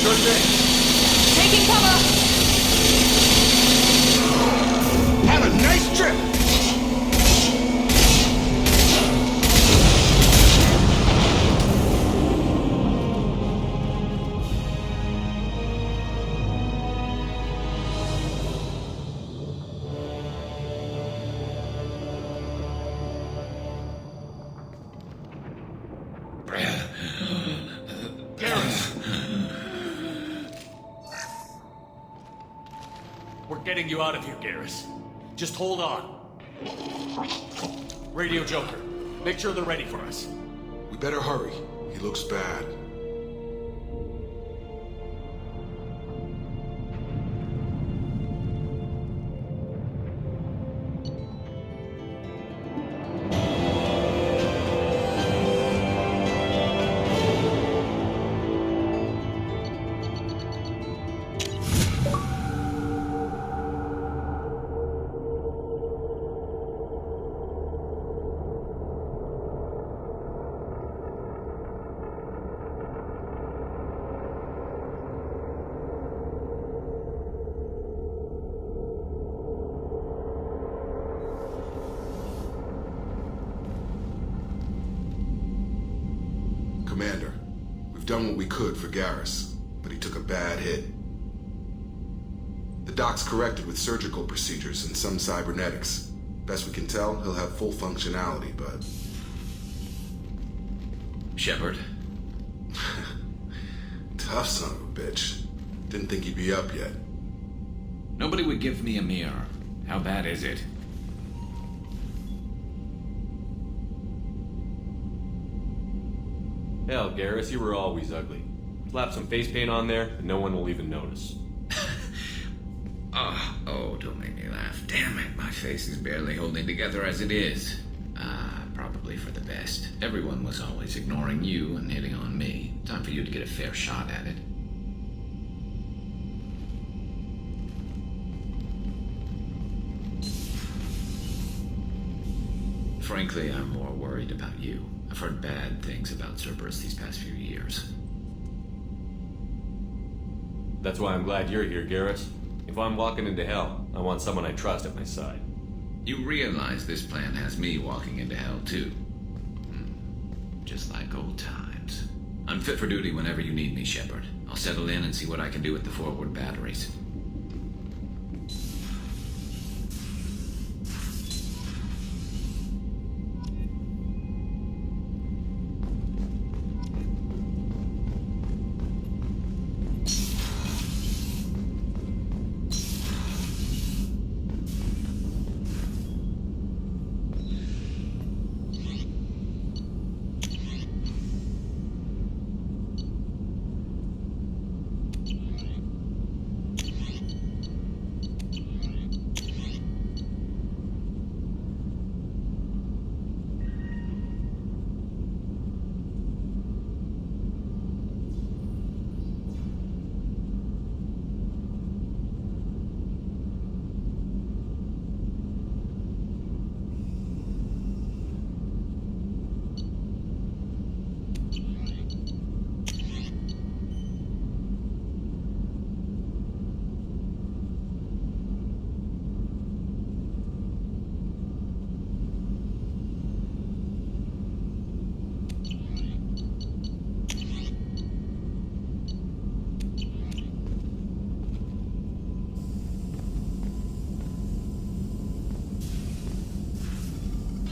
Sure thing. Taking cover! Have a nice trip! We're getting you out of here, Garrus. Just hold on. Radio Joker, make sure they're ready for us. We better hurry. He looks bad. Commander, we've done what we could for Garrus, but he took a bad hit. The doc's corrected with surgical procedures and some cybernetics. Best we can tell, he'll have full functionality, but... Shepard? Tough son of a bitch. Didn't think he'd be up yet. Nobody would give me a mirror. How bad is it? Hell, Garrus, you were always ugly. Slap some face paint on there, and no one will even notice. Oh, don't make me laugh. Damn it, my face is barely holding together as it is. Probably for the best. Everyone was always ignoring you and hitting on me. Time for you to get a fair shot at it. Frankly, I'm more worried about you. I've heard bad things about Cerberus these past few years. That's why I'm glad you're here, Garrus. If I'm walking into hell, I want someone I trust at my side. You realize this plan has me walking into hell, too. Just like old times. I'm fit for duty whenever you need me, Shepard. I'll settle in and see what I can do with the forward batteries.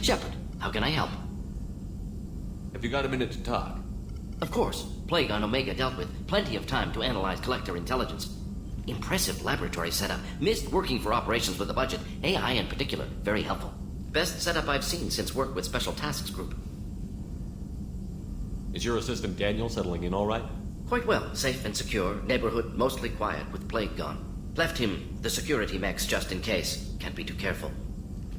Shepard, how can I help? Have you got a minute to talk? Of course. Plague on Omega dealt with. Plenty of time to analyze collector intelligence. Impressive laboratory setup. Missed working for operations with a budget. AI in particular. Very helpful. Best setup I've seen since work with Special Tasks Group. Is your assistant Daniel settling in all right? Quite well. Safe and secure. Neighborhood mostly quiet with Plague gone. Left him the security mechs just in case. Can't be too careful.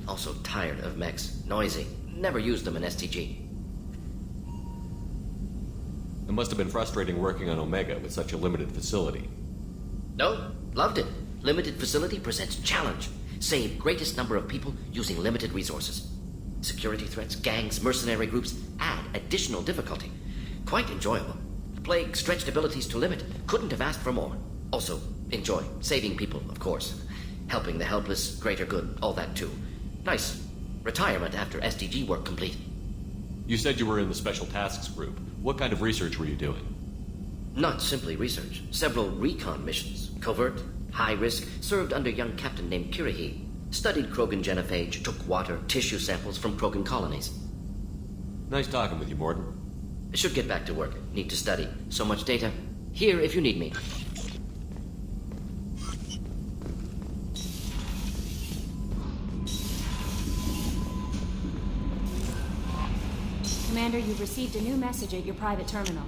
Also tired of mechs. Noisy. Never used them in STG. It must have been frustrating working on Omega with such a limited facility. No, loved it. Limited facility presents challenge. Save greatest number of people using limited resources. Security threats, gangs, mercenary groups add additional difficulty. Quite enjoyable. The plague stretched abilities to limit. Couldn't have asked for more. Also, enjoy. Saving people, of course. Helping the helpless, greater good, all that too. Nice. Retirement after SDG work complete. You said you were in the Special Tasks Group. What kind of research were you doing? Not simply research. Several recon missions. Covert, high risk, served under a young captain named Kirihi. Studied Krogan genophage, took water, tissue samples from Krogan colonies. Nice talking with you, Morden. I should get back to work. Need to study. So much data. Here if you need me. Commander, you've received a new message at your private terminal.